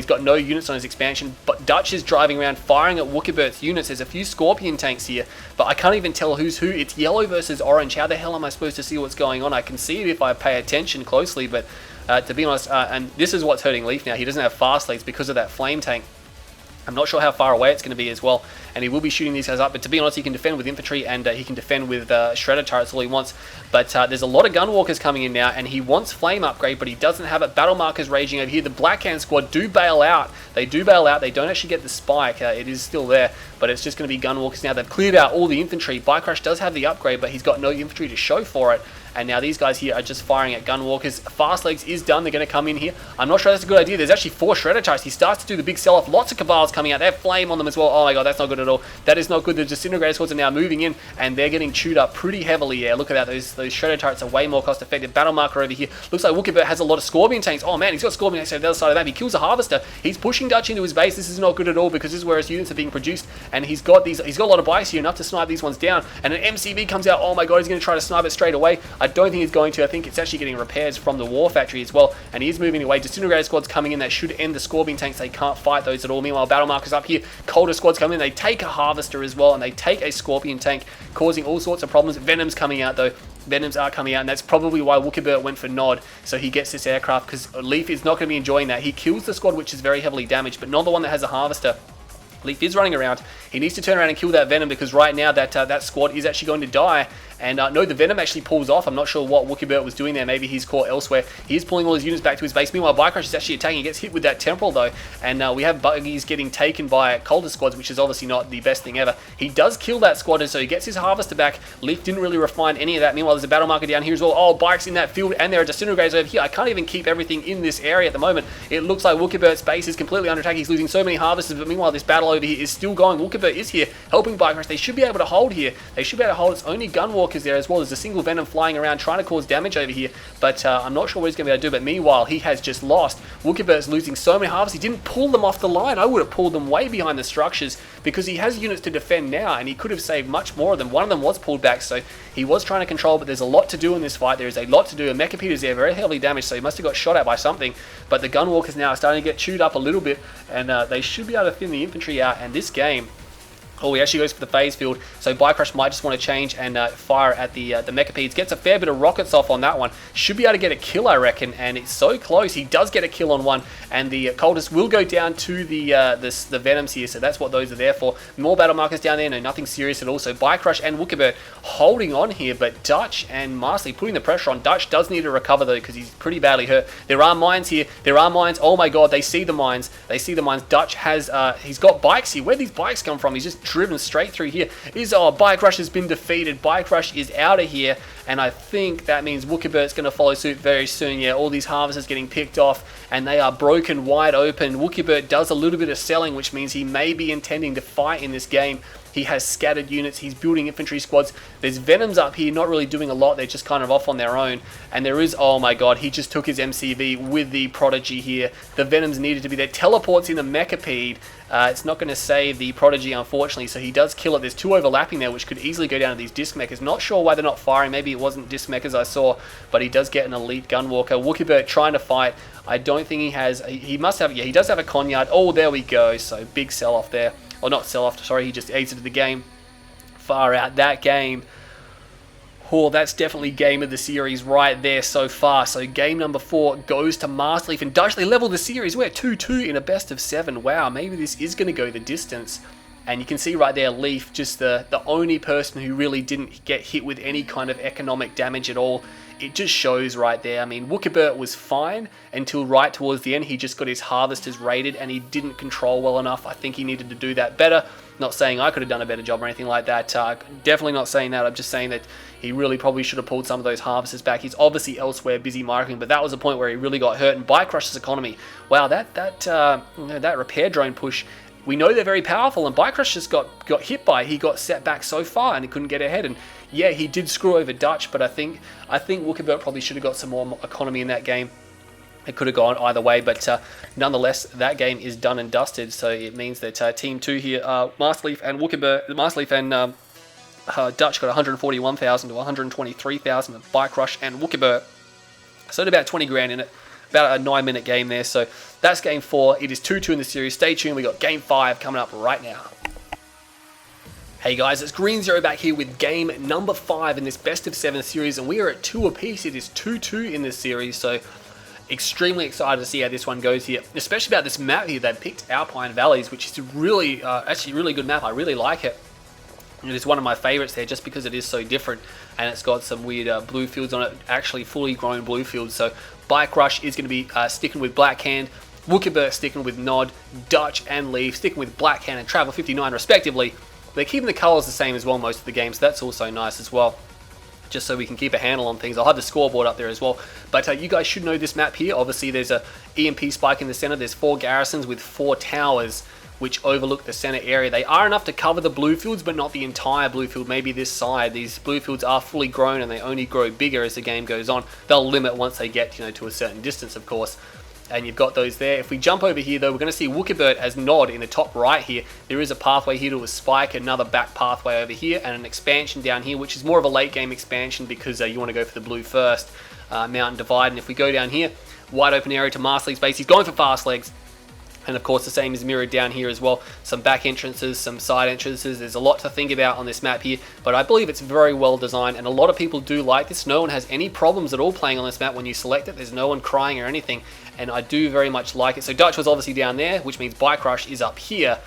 got no units on his expansion, but Dutch is driving around firing at Wookibert's units. There's a few Scorpion tanks here, but I can't even tell who's who. It's yellow versus orange. How the hell am I supposed to see what's going on? I can see it if I pay attention closely, but to be honest, and this is what's hurting Leaf now. He doesn't have fast legs because of that flame tank. I'm not sure how far away it's going to be as well, and he will be shooting these guys up, but to be honest, he can defend with infantry, and he can defend with shredder turrets all he wants. But there's a lot of gunwalkers coming in now, and he wants flame upgrade, but he doesn't have it. Battle markers raging over here. The Blackhand squad do bail out. They do bail out. They don't actually get the spike. It is still there, but it's just going to be gunwalkers now. They've cleared out all the infantry. bike-RUsh does have the upgrade, but he's got no infantry to show for it. And now these guys here are just firing at gunwalkers. Fast legs is done. They're going to come in here. I'm not sure that's a good idea. There's actually 4 shredder turrets. He starts to do the big sell-off. Lots of Cabals coming out. They have flame on them as well. Oh my god, that's not good at all. That is not good. The disintegrator squads are now moving in, and they're getting chewed up pretty heavily. Yeah, look at that. Those shredder turrets are way more cost-effective. Battle marker over here. Looks like Wookibert has a lot of Scorpion tanks. Oh man, he's got Scorpion tanks on the other side of the map. He kills a harvester. He's pushing Dutch into his base. This is not good at all because this is where his units are being produced, and he's got a lot of bikes here, enough to snipe these ones down. And an MCV comes out. Oh my god, he's going to try to snipe it straight away. I don't think he's going to. I think it's actually getting repairs from the war factory as well, and he is moving away. Disintegrator squads coming in. That should end the Scorpion tanks. They can't fight those at all. Meanwhile, battle markers up here. Colder squads come in. They take a harvester as well, and they take a Scorpion tank, causing all sorts of problems. Venom's coming out though. Venoms are coming out, and that's probably why Wookibert went for Nod, so he gets this aircraft, because Leaf is not going to be enjoying that. He kills the squad, which is very heavily damaged, but not the one that has a harvester. Leaf is running around. He needs to turn around and kill that Venom, because right now that squad is actually going to die. And no, the Venom actually pulls off. I'm not sure what Wookibert was doing there. Maybe he's caught elsewhere. He is pulling all his units back to his base. Meanwhile, bike-RUsh is actually attacking. He gets hit with that temporal though. And we have buggies getting taken by Colder squads, which is obviously not the best thing ever. He does kill that squad, and so he gets his harvester back. Leaf didn't really refine any of that. Meanwhile, there's a battle marker down here as well. Oh, bikes in that field, and there are disintegrators over here. I can't even keep everything in this area at the moment. It looks like Wookibert's base is completely under attack. He's losing so many harvesters, but meanwhile, this battle over here is still going. Wookibert is here, helping bike-RUsh. They should be able to hold here. They should be able to hold. It's only gunwalkers there as well. There's a single Venom flying around trying to cause damage over here, but I'm not sure what he's going to be able to do. But meanwhile, he has just lost. Wookibert's losing so many harvests. He didn't pull them off the line. I would have pulled them way behind the structures, because he has units to defend now, and he could have saved much more of them. One of them was pulled back, so he was trying to control, but there's a lot to do in this fight. There is a lot to do. And Mechapeter's there, very heavily damaged, so he must have got shot at by something. But the gunwalkers now are starting to get chewed up a little bit, and they should be able to thin the infantry out. And this game, Oh, he actually goes for the phase field, so bike-RUsh might just want to change and fire at the Mechapedes. Gets a fair bit of rockets off on that one. Should be able to get a kill, I reckon, and it's so close. He does get a kill on one, and the Cultist will go down to the Venoms here, so that's what those are there for. More battle markers down there, no, nothing serious at all. So bike-RUsh and Wookibert holding on here, but Dutch and Masterleaf putting the pressure on. Dutch does need to recover, though, because he's pretty badly hurt. There are mines here. There are mines. Oh, my God, they see the mines. They see the mines. Dutch has, he's got bikes here. Where these bikes come from? He's just driven straight through here. bike-RUsh has been defeated. bike-RUsh is out of here, and I think that means Wookibert's going to follow suit very soon. Yeah, all these harvesters getting picked off, and they are broken wide open. Wookibert does a little bit of selling, which means he may be intending to fight in this game. He has scattered units. He's building infantry squads. There's Venoms up here, not really doing a lot. They're just kind of off on their own. And there is, oh my God, he just took his MCV with the Prodigy here. The Venoms needed to be there. Teleports in the Mechapede. It's not going to save the Prodigy, unfortunately, so he does kill it. There's two overlapping there, which could easily go down to these Disc Mechas. Not sure why they're not firing. Maybe it wasn't Disc Mechas I saw, but he does get an elite Gunwalker. Wookibert trying to fight. I don't think he has... He must have... Yeah, he does have a Conyard. Oh, there we go. So big sell-off there. Or not sell-off, sorry, he just exited the game. Far out. That game, oh, that's definitely game of the series right there so far. So game number 4 goes to Masterleaf and Dutch. They leveled the series. We're 2-2 in a best of 7. Wow, maybe this is going to go the distance. And you can see right there, Leaf, just the only person who really didn't get hit with any kind of economic damage at all. It just shows right there. I mean, Wookibert was fine until right towards the end. He just got his harvesters raided and he didn't control well enough. I think he needed to do that better. Not saying I could have done a better job or anything like that. Definitely not saying that. I'm just saying that he really probably should have pulled some of those harvesters back. He's obviously elsewhere busy marking, but that was a point where he really got hurt. And bike-RUsh's economy, wow, that repair drone push, we know they're very powerful, and bike-RUsh just got hit by it. He got set back so far and he couldn't get ahead. And yeah, he did screw over Dutch, but I think Wookibert probably should have got some more economy in that game. It could have gone either way, but nonetheless, that game is done and dusted. So it means that Team 2 here, Masterleaf and Dutch got 141,000 to 123,000, and bike-RUsh and Wookibert. So about 20 grand in it. About a 9-minute game there. So that's game 4. It is 2-2 in the series. Stay tuned. We got game 5 coming up right now. Hey guys, it's Green Zero back here with game number 5 in this best of 7 series, and we are at 2 apiece. It is 2-2 in this series, so extremely excited to see how this one goes here, especially about this map here. They picked Alpine Valleys, which is a really, actually really good map. I really like it. It is one of my favorites there just because it is so different, and it's got some weird blue fields on it, actually fully grown blue fields. So bike-RUsh is going to be sticking with Blackhand, Wookibert sticking with Nod, Dutch and Leaf sticking with Blackhand and Travel 59 respectively. They're keeping the colours the same as well most of the game, so that's also nice as well, just so we can keep a handle on things. I'll have the scoreboard up there as well. But you guys should know this map here. Obviously there's a EMP spike in the centre. There's 4 garrisons with 4 towers which overlook the center area. They are enough to cover the blue fields, but not the entire blue field, maybe this side. These blue fields are fully grown and they only grow bigger as the game goes on. They'll limit once they get, to a certain distance, of course. And you've got those there. If we jump over here though, we're going to see Wookibert as Nod in the top right here. There is a pathway here to a spike, another back pathway over here, and an expansion down here, which is more of a late game expansion because you want to go for the blue first. Mountain Divide, and if we go down here, wide open area to Masterleaf's base. He's going for fast legs. And of course the same is mirrored down here as well. Some back entrances, some side entrances. There's a lot to think about on this map here, but I believe it's very well designed and a lot of people do like this. No one has any problems at all playing on this map when you select it. There's no one crying or anything, and I do very much like it. So Dutch was obviously down there, which means bike-RUsh is up here,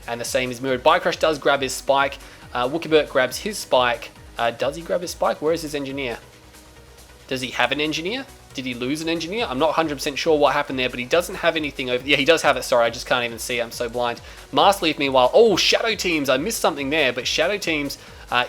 and the same is mirrored. bike-RUsh does grab his spike. Wookibert grabs his spike. Does he grab his spike? Where is his engineer? Does he have an engineer? Did he lose an engineer? I'm not 100% sure what happened there, but he doesn't have anything over... Yeah, he does have it. Sorry, I just can't even see. I'm so blind. Masterleaf, meanwhile... Oh, Shadow Teams. I missed something there, but Shadow Teams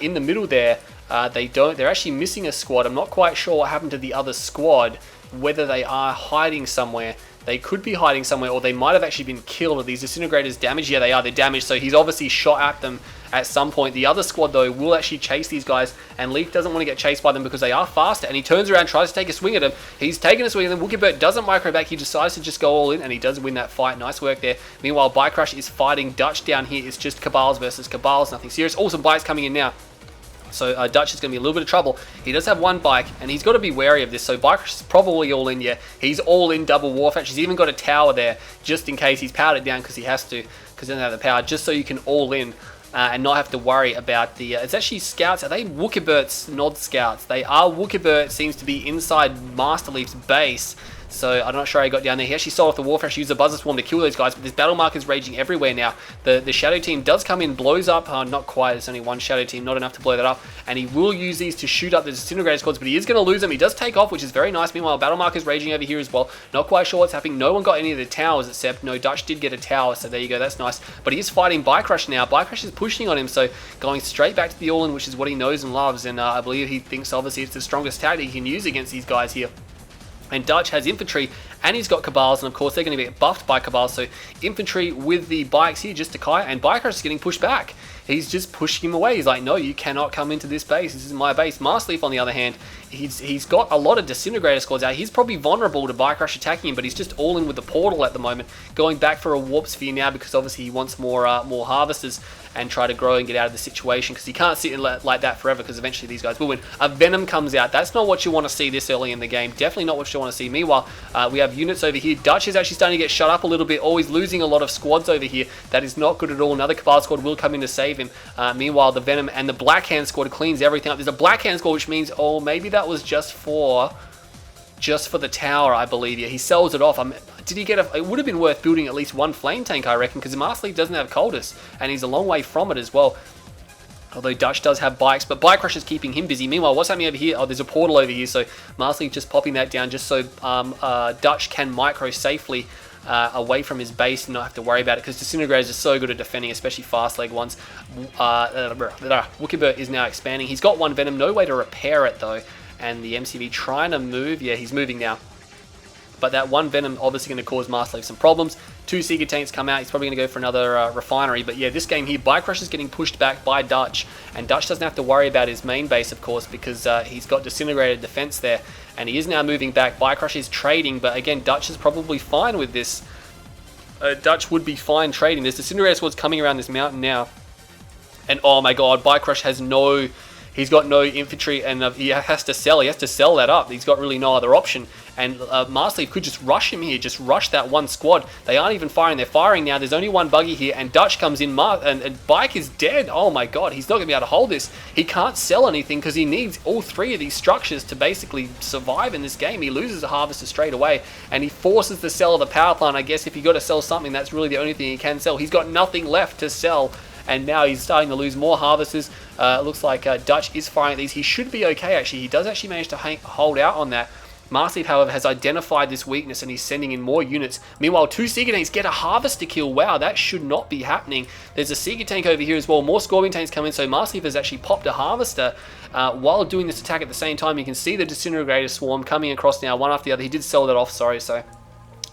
in the middle there, they're actually missing a squad. I'm not quite sure what happened to the other squad, whether they are hiding somewhere. They could be hiding somewhere, or they might have actually been killed. Are these disintegrators damaged? Yeah, they are. They're damaged, so he's obviously shot at them at some point. The other squad, though, will actually chase these guys, and Leaf doesn't want to get chased by them because they are faster, and he turns around, tries to take a swing at them. He's taking a swing at them. Wookibert doesn't micro back. He decides to just go all in, and he does win that fight. Nice work there. Meanwhile, bike-RUsh is fighting Dutch down here. It's just Cabals versus Cabals. Nothing serious. Awesome bikes coming in now. So Dutch is going to be a little bit of trouble. He does have one bike, and he's got to be wary of this. So bike-RUsh is probably all in, yeah. He's all in double warfare. He's even got a tower there, just in case. He's powered it down because he has to, because he doesn't have the power, just so you can all in and not have to worry about the... it's actually scouts. Are they Wookibert's Nod scouts? They are. Wookibert seems to be inside Masterleaf's base. So I'm not sure how he got down there. He actually sold off the Warfresh, used the Buzzer Swarm to kill those guys, but this battle mark is raging everywhere now. The Shadow Team does come in, blows up, not quite, it's only one Shadow Team, not enough to blow that up, and he will use these to shoot up the Disintegrator Squads, but he is going to lose them. He does take off, which is very nice. Meanwhile, battle mark is raging over here as well. Not quite sure what's happening. No one got any of the towers, except no, Dutch did get a tower, so there you go, that's nice. But he is fighting bike-RUsh now. bike-RUsh is pushing on him, so going straight back to the all-in, which is what he knows and loves, and I believe he thinks obviously it's the strongest tactic he can use against these guys here. And Dutch has infantry, and he's got cabals, and of course they're going to be buffed by cabals. So infantry with the bikes here just to kite, and bike-RUsh is getting pushed back. He's just pushing him away. He's like, no, you cannot come into this base. This is my base. masterleaf, on the other hand, he's got a lot of Disintegrator Squads out. He's probably vulnerable to bike-RUsh attacking him, but he's just all in with the portal at the moment. Going back for a warp sphere now because obviously he wants more harvesters and try to grow and get out of the situation, because he can't sit like that forever, because eventually these guys will win. A Venom comes out. That's not what you want to see this early in the game. Definitely not what you want to see. Meanwhile, we have units over here. Dutch is actually starting to get shut up a little bit. Always losing a lot of squads over here. That is not good at all. Another Cabal squad will come in to save him. Meanwhile, the Venom and the Black Hand squad cleans everything up. There's a Black Hand squad, which means, oh, maybe that was just for the tower, I believe. Yeah, he sells it off. Did he get a... It would have been worth building at least one flame tank, I reckon, because the masterleaf doesn't have coldest, and he's a long way from it as well. Although Dutch does have bikes, but bike-RUsh is keeping him busy. Meanwhile, what's happening over here? Oh, there's a portal over here, so masterleaf just popping that down just so Dutch can micro safely away from his base and not have to worry about it, because Disintegrators are so good at defending, especially fast leg ones. Wookibert is now expanding. He's got one Venom, no way to repair it though, and the MCV trying to move. Yeah, he's moving now. But that one Venom obviously going to cause masterleaf some problems. Two Seeker Tanks come out. He's probably going to go for another refinery. But yeah, this game here, bike-RUsh is getting pushed back by Dutch. And Dutch doesn't have to worry about his main base, of course, because he's got disintegrated defense there. And he is now moving back. bike-RUsh is trading, but again, Dutch is probably fine with this. Dutch would be fine trading. There's disintegrator squads coming around this mountain now. And oh my god, bike-RUsh has no... He's got no infantry, and he has to sell. He has to sell that up. He's got really no other option. And masterleaf could just rush him here, just rush that one squad. They aren't even firing. They're firing now. There's only one buggy here, and Dutch comes in, and Bike is dead. Oh my god, he's not going to be able to hold this. He can't sell anything because he needs all three of these structures to basically survive in this game. He loses a harvester straight away, and he forces the sell of the power plant. I guess if you got to sell something, that's really the only thing he can sell. He's got nothing left to sell. And now he's starting to lose more harvesters. It looks like Dutch is firing at these. He should be okay, actually. He does actually manage to hold out on that. masterleaf, however, has identified this weakness, and he's sending in more units. Meanwhile, two Seeker Tanks get a harvester kill. Wow, that should not be happening. There's a Seeker Tank over here as well. More Scorpion Tanks come in, so masterleaf has actually popped a harvester while doing this attack at the same time. You can see the Disintegrator Swarm coming across now, one after the other. He did sell that off, sorry, so...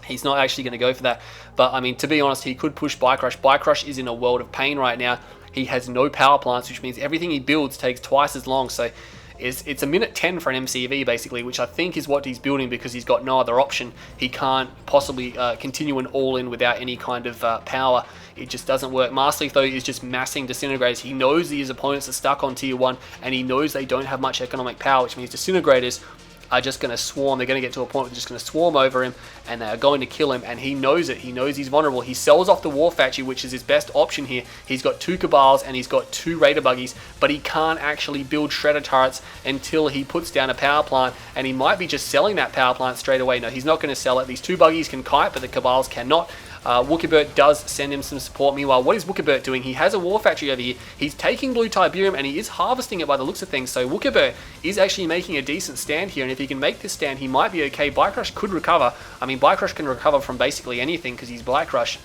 He's not actually going to go for that. But, I mean, to be honest, he could push bike-RUsh. bike-RUsh is in a world of pain right now. He has no power plants, which means everything he builds takes twice as long. So it's a minute 10 for an MCV, basically, which I think is what he's building because he's got no other option. He can't possibly continue an all-in without any kind of power. It just doesn't work. masterleaf, though, is just massing Disintegrators. He knows his opponents are stuck on tier 1, and he knows they don't have much economic power, which means Disintegrators are just going to swarm. They're going to get to a point where they're just going to swarm over him, and they are going to kill him, and he knows it. He knows he's vulnerable. He sells off the War Factory, which is his best option here. He's got 2 Cabals, and he's got 2 Raider Buggies, but he can't actually build Shredder Turrets until he puts down a power plant, and he might be just selling that power plant straight away. No, he's not going to sell it. These 2 Buggies can kite, but the Cabals cannot. Wookibert does send him some support. Meanwhile, what is Wookibert doing? He has a War Factory over here. He's taking Blue Tiberium, and he is harvesting it by the looks of things. So Wookibert is actually making a decent stand here, and if he can make this stand, he might be okay. bike-RUsh could recover. I mean, bike-RUsh can recover from basically anything because he's bike-RUsh.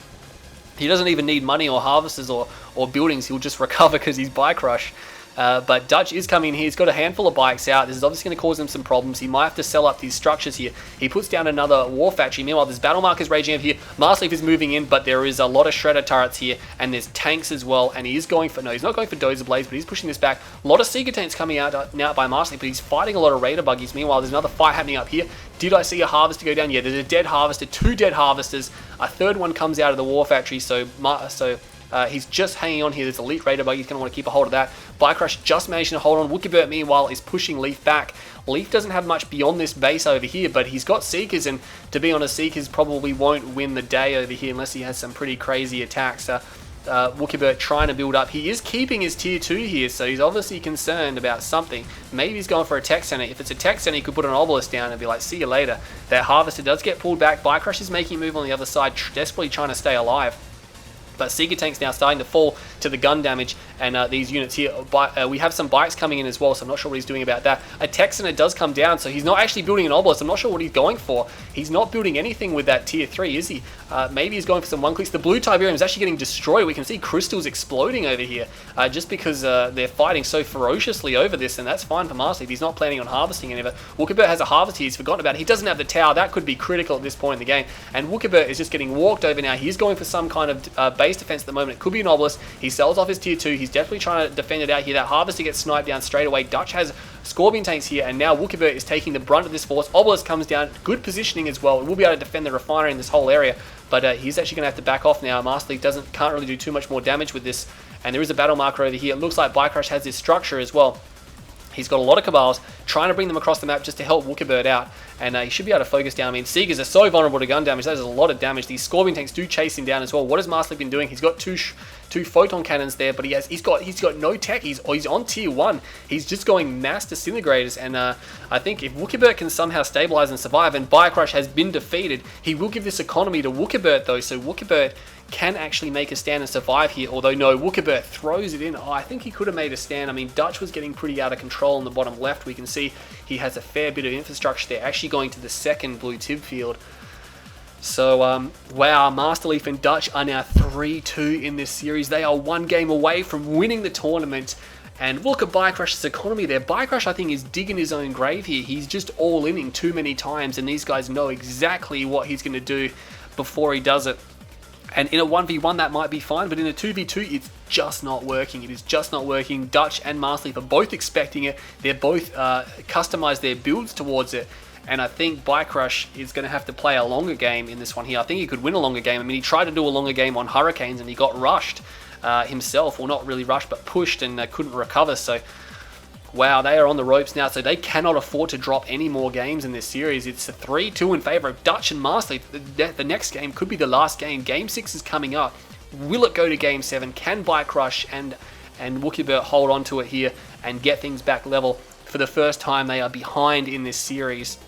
He doesn't even need money or harvesters or buildings. He'll just recover because he's bike-RUsh. But Dutch is coming in here. He's got a handful of bikes out. This is obviously going to cause him some problems. He might have to sell up these structures here. He puts down another War Factory. Meanwhile, there's battle markers raging over here. masterleaf is moving in, but there is a lot of Shredder Turrets here, and there's tanks as well, and he is going for... No, he's not going for Dozer Blades, but he's pushing this back. A lot of Seeker Tanks coming out now by masterleaf, but he's fighting a lot of Raider Buggies. Meanwhile, there's another fight happening up here. Did I see a harvester go down? Yeah, there's a dead harvester, 2 dead harvesters. A third one comes out of the War Factory, so he's just hanging on here. There's Elite Raider Buggy. He's going to want to keep a hold of that. bike-RUsh just managing to hold on. Wookibert, meanwhile, is pushing Leaf back. Leaf doesn't have much beyond this base over here, but he's got Seekers, and to be honest, Seekers probably won't win the day over here unless he has some pretty crazy attacks. Wookibert trying to build up. He is keeping his tier 2 here, so he's obviously concerned about something. Maybe he's going for a tech center. If it's a tech center, he could put an obelisk down and be like, see you later. That harvester does get pulled back. bike-RUsh is making a move on the other side, desperately trying to stay alive. But Seeker Tank's now starting to fall to the gun damage, and these units here, we have some bikes coming in as well, so I'm not sure what he's doing about that. A Texaner does come down, so he's not actually building an obelisk. I'm not sure what he's going for. He's not building anything with that tier 3, is he? Maybe he's going for some one-clicks. The blue Tiberium is actually getting destroyed. We can see crystals exploding over here, just because they're fighting so ferociously over this, and that's fine for masterleaf. He's not planning on harvesting any of it. Wookibert has a harvest here. He's forgotten about it. He doesn't have the tower. That could be critical at this point in the game, and Wookibert is just getting walked over now. He's going for some kind of base defense at the moment. It could be an obelisk. He sells off his tier 2. He's definitely trying to defend it out here. That harvester gets sniped down straight away. Dutch has Scorpion tanks here, and now Wookibert is taking the brunt of this force. Obelisk comes down. Good positioning as well. We'll be able to defend the refinery in this whole area, but he's actually going to have to back off now. masterleaf can't really do too much more damage with this, and there is a battle marker over here. It looks like bike-RUsh has this structure as well. He's got a lot of cabals, trying to bring them across the map just to help Wookibert out, and he should be able to focus down. I mean, Seekers are so vulnerable to gun damage. That is a lot of damage. These Scorpion tanks do chase him down as well. What has masterleaf been doing? He's got two photon cannons there, but he's got no tech. He's on tier 1. He's just going mass disintegrators, and I think if Wookibert can somehow stabilize and survive, and bike-RUsh has been defeated, he will give this economy to Wookibert though, so Wookibert can actually make a stand and survive here, although no, Wookibert throws it in. I think he could have made a stand. I mean, Dutch was getting pretty out of control in the bottom left. We can see he has a fair bit of infrastructure there, actually going to the second blue tib field. So, wow, masterleaf and Dutch are now 3-2 in this series. They are one game away from winning the tournament. And look at bike-RUsh's economy there. bike-RUsh, I think, is digging his own grave here. He's just all-inning too many times, and these guys know exactly what he's going to do before he does it. And in a 1v1 that might be fine, but in a 2v2 it's just not working. It is just not working. Dutch and masterleaf are both expecting it. They're both customized their builds towards it. And I think bike-RUsh is going to have to play a longer game in this one here. I think he could win a longer game. I mean, he tried to do a longer game on Hurricanes and he got rushed himself. Well, not really rushed, but pushed, and couldn't recover. So, wow, they are on the ropes now. So they cannot afford to drop any more games in this series. It's a 3-2 in favor of Dutch and masterleaf. The next game could be the last game. Game 6 is coming up. Will it go to Game 7? Can bike-RUsh and Wookibert hold on to it here and get things back level? For the first time, they are behind in this series.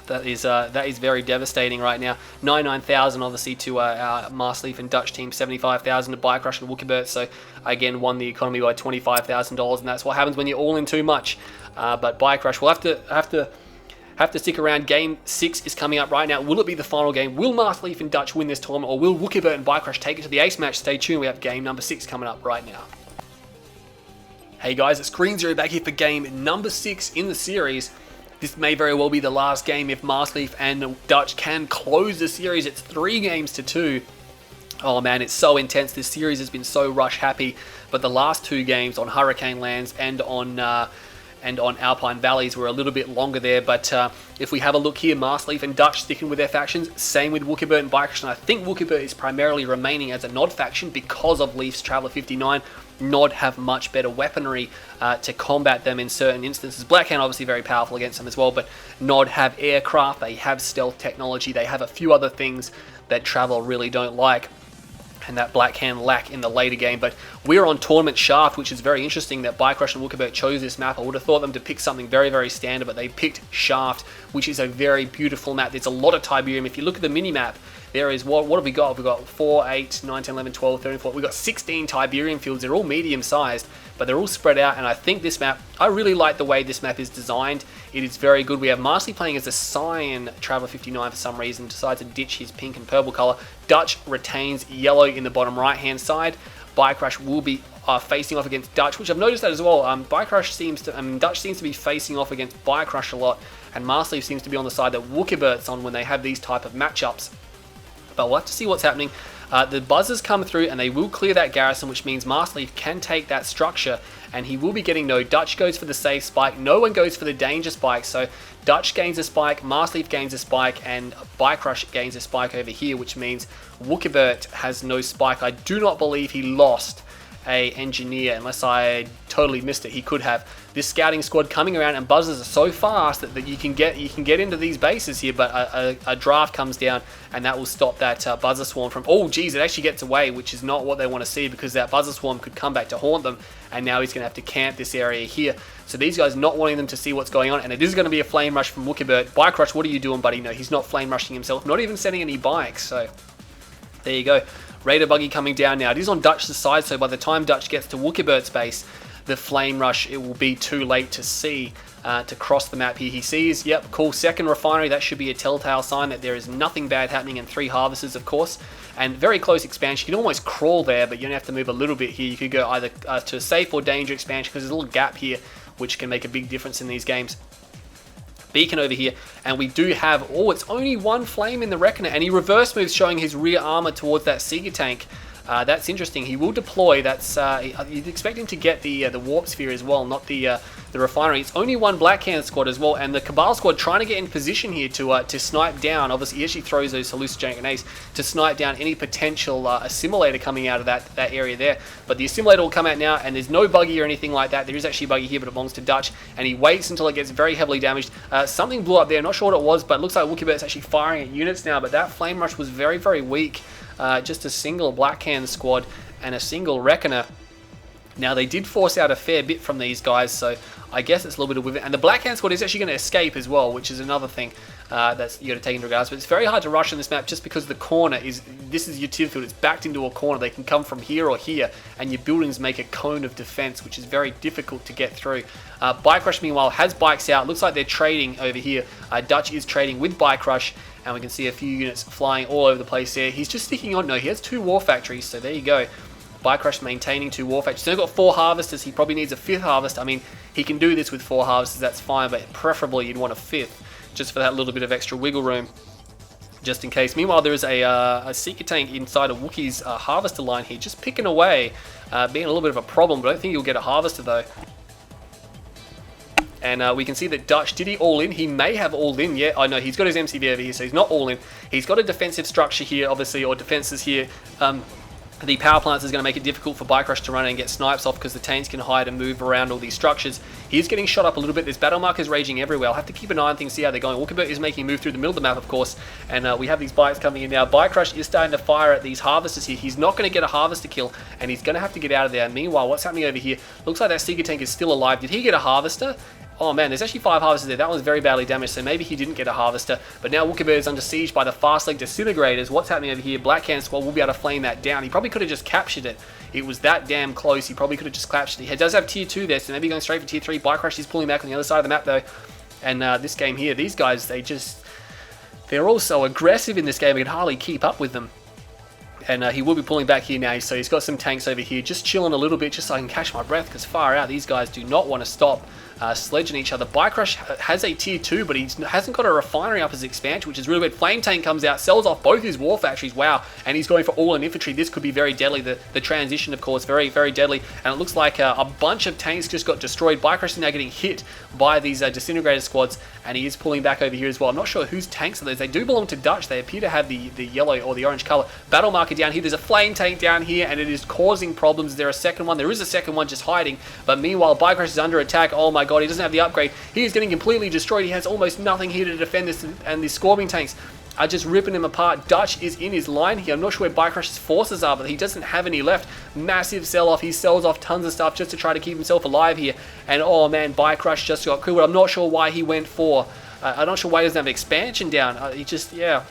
That is very devastating right now. 99,000 obviously to our masterleaf and Dutch team, 75,000 to bike-RUsh and Wookibert. So again, won the economy by $25,000, and that's what happens when you're all in too much. But bike-RUsh will have to stick around. Game 6 is coming up right now. Will it be the final game? Will masterleaf and Dutch win this tournament, or will Wookibert and bike-RUsh take it to the ace match? Stay tuned. We have game number 6 coming up right now. Hey guys, it's Green Zero back here for game number 6 in the series. This may very well be the last game if masterleaf and Dutch can close the series. It's 3-2. Oh man, it's so intense. This series has been so rush happy, but the last 2 games on Hurricane Lands and on Alpine Valleys were a little bit longer there. But if we have a look here, masterleaf and Dutch sticking with their factions. Same with Wookibert and bike-RUsh, and I think Wookibert is primarily remaining as a Nod faction because of Leaf's Traveller 59. Nod have much better weaponry to combat them in certain instances. Blackhand obviously very powerful against them as well, but Nod have aircraft, they have stealth technology, they have a few other things that Traveller really don't like, and that Blackhand lack in the later game. But we're on Tournament Shaft, which is very interesting that bike-RUsh and Wookibert chose this map. I would have thought them to pick something very, very standard, but they picked Shaft, which is a very beautiful map. There's a lot of Tiberium. If you look at the mini-map, there is, what have we got? We've got 4, 8, 9, 10, 11, 12, 13, 14. We've got 16 Tiberium fields. They're all medium-sized, but they're all spread out, and I think this map, I really like the way this map is designed. It is very good. We have masterleaf playing as a Cyan Traveller 59 for some reason, decides to ditch his pink and purple color. Dutch retains yellow in the bottom right-hand side. bike-RUsh will be facing off against Dutch, which I've noticed that as well. Dutch seems to be facing off against bike-RUsh a lot, and masterleaf seems to be on the side that Wookibert's on when they have these type of matchups. But we'll have to see what's happening. The buzzers come through and they will clear that garrison, which means masterleaf can take that structure, and he will be getting no. Dutch goes for the safe spike. No one goes for the danger spike. So Dutch gains a spike, masterleaf gains a spike, and bike-RUsh gains a spike over here, which means Wookibert has no spike. I do not believe he lost a engineer, unless I totally missed it. He could have. This scouting squad coming around, and buzzers are so fast that you can get into these bases here, but a draft comes down and that will stop that buzzer swarm from, oh geez, it actually gets away, which is not what they want to see, because that buzzer swarm could come back to haunt them, and now he's going to have to camp this area here. So these guys not wanting them to see what's going on, and it is going to be a flame rush from Wookibert. bike-RUsh, what are you doing, buddy? No, he's not flame rushing himself, not even sending any bikes, so there you go. Raider buggy coming down now. It is on Dutch's side, so by the time Dutch gets to Wookibert's base, the flame rush, it will be too late to see, to cross the map here. He sees, yep, cool, second refinery. That should be a telltale sign that there is nothing bad happening, and 3 harvesters, of course, and very close expansion. You can almost crawl there, but you're going to have to move a little bit here. You could go either to safe or danger expansion, because there's a little gap here, which can make a big difference in these games. Beacon over here, and we do have, oh, it's only 1 flame in the Reckoner, and he reverse moves, showing his rear armor towards that Seeker tank. That's interesting. He will deploy. That's you'd expect him to get the warp sphere as well, not the refinery. It's only 1 Black Hand squad as well, and the Cabal squad trying to get in position here to snipe down. Obviously, he actually throws those hallucinogenic grenades to snipe down any potential assimilator coming out of that area there. But the assimilator will come out now, and there's no buggy or anything like that. There is actually a buggy here, but it belongs to Dutch, and he waits until it gets very heavily damaged. Something blew up there. Not sure what it was, but it looks like Wookibert's actually firing at units now. But that flame rush was very, very weak. Just a single Black Hand squad and a single Reckoner. Now, they did force out a fair bit from these guys, so I guess it's a little bit of with it. And the Black Hand squad is actually going to escape as well, which is another thing that's you got to take into regards. But it's very hard to rush on this map just because the corner is, this is your tip field. It's backed into a corner. They can come from here or here, and your buildings make a cone of defense, which is very difficult to get through. bike-RUsh, meanwhile, has bikes out. Looks like they're trading over here. Dutch is trading with bike-RUsh, and we can see a few units flying all over the place there. He's just sticking on. No, he has 2 war factories, so there you go. bike-RUsh maintaining 2 war factories. He's only got 4 harvesters. He probably needs a 5th harvest. I mean, he can do this with 4 harvesters, that's fine, but preferably you'd want a 5th, just for that little bit of extra wiggle room, just in case. Meanwhile, there is a Seeker tank inside of Wookie's harvester line here, just picking away, being a little bit of a problem, but I don't think he'll get a harvester though. And we can see that Dutch, did he all in? He may have all in, yeah. I know he's got his MCV over here, so he's not all in. He's got a defensive structure here, obviously, or defenses here. The power plants is going to make it difficult for bike-RUsh to run and get snipes off, because the tanks can hide and move around all these structures. He's getting shot up a little bit. There's battle markers raging everywhere. I'll have to keep an eye on things, see how they're going. Wookibert is making a move through the middle of the map, of course, and we have these bikes coming in now. bike-RUsh is starting to fire at these harvesters here. He's not going to get a harvester kill, and he's going to have to get out of there. Meanwhile, what's happening over here? Looks like that Seeker tank is still alive. Did he get a harvester? Oh man, there's actually 5 harvesters there. That one's very badly damaged, so maybe he didn't get a harvester. But now Wookibert is under siege by the fast leg disintegrators. What's happening over here? Black Hand squad will be able to flame that down. He probably could have just captured it. It was that damn close. He probably could have just captured it. He does have tier 2 there, so maybe going straight for tier 3. bike-RUsh is pulling back on the other side of the map though. And this game here, these guys, they're all so aggressive in this game, we can hardly keep up with them. And he will be pulling back here now, so he's got some tanks over here, just chilling a little bit, just so I can catch my breath, because far out, these guys do not want to stop sledging each other. bike-RUsh has a tier 2, but he hasn't got a refinery up his expansion, which is really weird. Flame Tank comes out, sells off both his war factories, wow, and he's going for all in infantry. This could be very deadly. The transition, of course, very, very deadly, and it looks like a bunch of tanks just got destroyed. bike-RUsh is now getting hit by these disintegrator squads, and he is pulling back over here as well. I'm not sure whose tanks are those. They do belong to Dutch. They appear to have the yellow or the orange color. Battle marker down here. There's a Flame Tank down here, and it is causing problems. Is there a second one? There is a second one just hiding, but meanwhile, bike-RUsh is under attack. Oh my god, he doesn't have the upgrade. He is getting completely destroyed. He has almost nothing here to defend this, and the Scorpion tanks are just ripping him apart. Dutch is in his line here. I'm not sure where bike-RUsh's forces are, but he doesn't have any left. Massive sell-off. He sells off tons of stuff just to try to keep himself alive here. And oh man, bike-RUsh just got killed. I'm not sure why he went for... I'm not sure why he doesn't have expansion down. He just, yeah...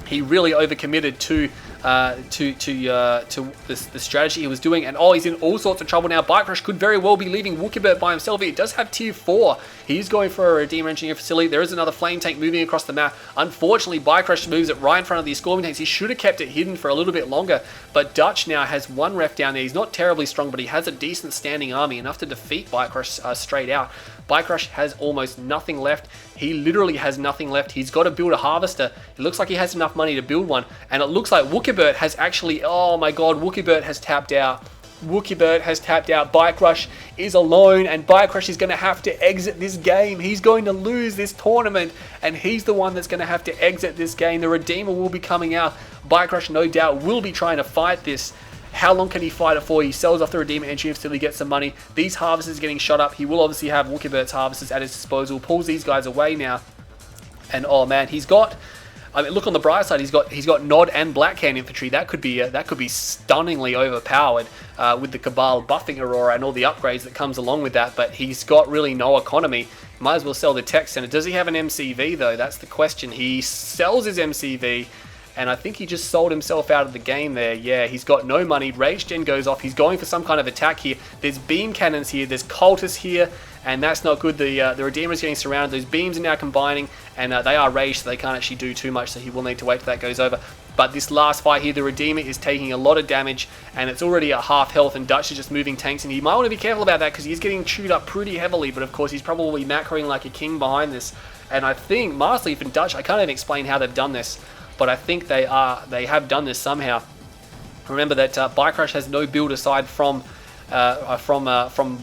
He really overcommitted to the strategy he was doing, and oh, he's in all sorts of trouble now. bike-RUsh could very well be leaving Wookibert by himself. He does have tier 4. He's going for a Redeemer Engineer facility. There is another Flame Tank moving across the map. Unfortunately, bike-RUsh moves it right in front of these Scorpion tanks. He should have kept it hidden for a little bit longer, but Dutch now has 1 ref down there. He's not terribly strong, but he has a decent standing army, enough to defeat bike-RUsh straight out. bike-RUsh has almost nothing left. He literally has nothing left. He's got to build a harvester. It looks like he has enough money to build one, and it looks like Wookibert has actually, oh my god, Wookibert has tapped out. Wookibert has tapped out. bike-RUsh is alone, and bike-RUsh is going to have to exit this game. He's going to lose this tournament, and he's the one that's going to have to exit this game. The Redeemer will be coming out. bike-RUsh, no doubt, will be trying to fight this, How long can he fight it for? He sells off the Redeemer entry until he gets some money. These harvesters are getting shot up. He will obviously have Wookibert's harvesters at his disposal. Pulls these guys away now. And oh man, he's got... I mean, look on the bright side. He's got Nod and Black Kane infantry. That could be stunningly overpowered with the Cabal buffing Aurora and all the upgrades that comes along with that. But he's got really no economy. Might as well sell the Tech Center. Does he have an MCV though? That's the question. He sells his MCV, and I think he just sold himself out of the game there. Yeah, he's got no money. Rage Gen goes off. He's going for some kind of attack here. There's beam cannons here. There's cultists here. And that's not good. The Redeemer is getting surrounded. Those beams are now combining, and they are raged, so they can't actually do too much, so he will need to wait till that goes over. But this last fight here, the Redeemer is taking a lot of damage, and it's already at half health, and Dutch is just moving tanks, and he might want to be careful about that, because he's getting chewed up pretty heavily, but of course he's probably macroing like a king behind this. And I think Masterleaf and Dutch, I can't even explain how they've done this, but I think they have done this somehow. Remember that bike-RUsh has no build aside from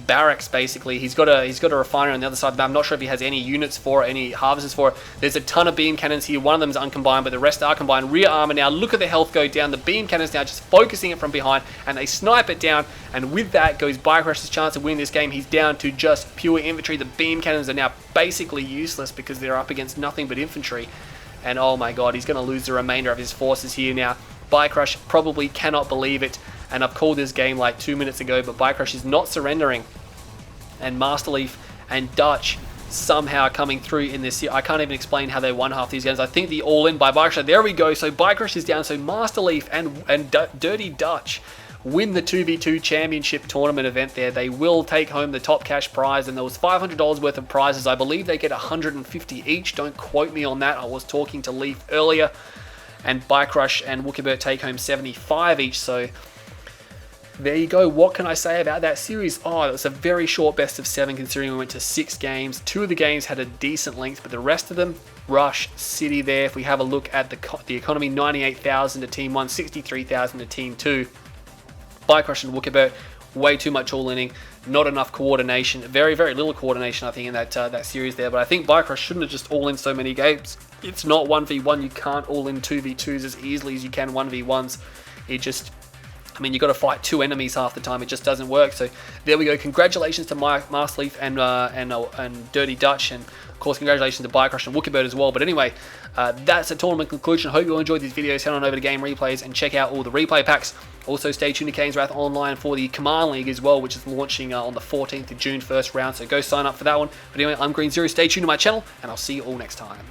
barracks. Basically, he's got a refinery on the other side of the map. I'm not sure if he has any units for it, any harvesters for it. There's a ton of beam cannons here. One of them is uncombined, but the rest are combined. Rear armor now. Look at the health go down. The beam cannons now just focusing it from behind, and they snipe it down. And with that goes bike-RUsh's chance of winning this game. He's down to just pure infantry. The beam cannons are now basically useless because they're up against nothing but infantry. And oh my god, he's going to lose the remainder of his forces here now. bike-RUsh probably cannot believe it. And I've called this game like 2 minutes ago, but bike-RUsh is not surrendering. And Masterleaf and Dutch somehow coming through in this. I can't even explain how they won half these games. I think the all-in by bike-RUsh. There we go. So bike-RUsh is down. So Masterleaf and Dirty Dutch win the 2v2 championship tournament event there. They will take home the top cash prize, and there was $500 worth of prizes. I believe they get 150 each. Don't quote me on that. I was talking to Leaf earlier. And bike-RUsh and Wookibert take home 75 each. So there you go. What can I say about that series? Oh, it was a very short best of 7 considering we went to 6 games. 2 of the games had a decent length, but the rest of them, Rush City there. If we have a look at the economy, 98,000 to Team 1, 63,000 to Team 2. bike-RUsh and Wookibert, way too much all-inning, not enough coordination, very, very little coordination I think in that series there. But I think bike-RUsh shouldn't have just all-in so many games. It's not 1v1. You can't all-in 2v2s as easily as you can 1v1s. It just... I mean, you've got to fight 2 enemies half the time. It just doesn't work. So there we go. Congratulations to Masterleaf and Dirty Dutch, and of course congratulations to bike-RUsh and Wookibert as well. But anyway, that's a tournament conclusion. Hope you all enjoyed these videos. Head on over to Game Replays and check out all the replay packs. Also stay tuned to Kane's Wrath Online for the Command League as well, which is launching on the 14th of June, first round. So go sign up for that one. But anyway, I'm Green Zero. Stay tuned to my channel, and I'll see you all next time.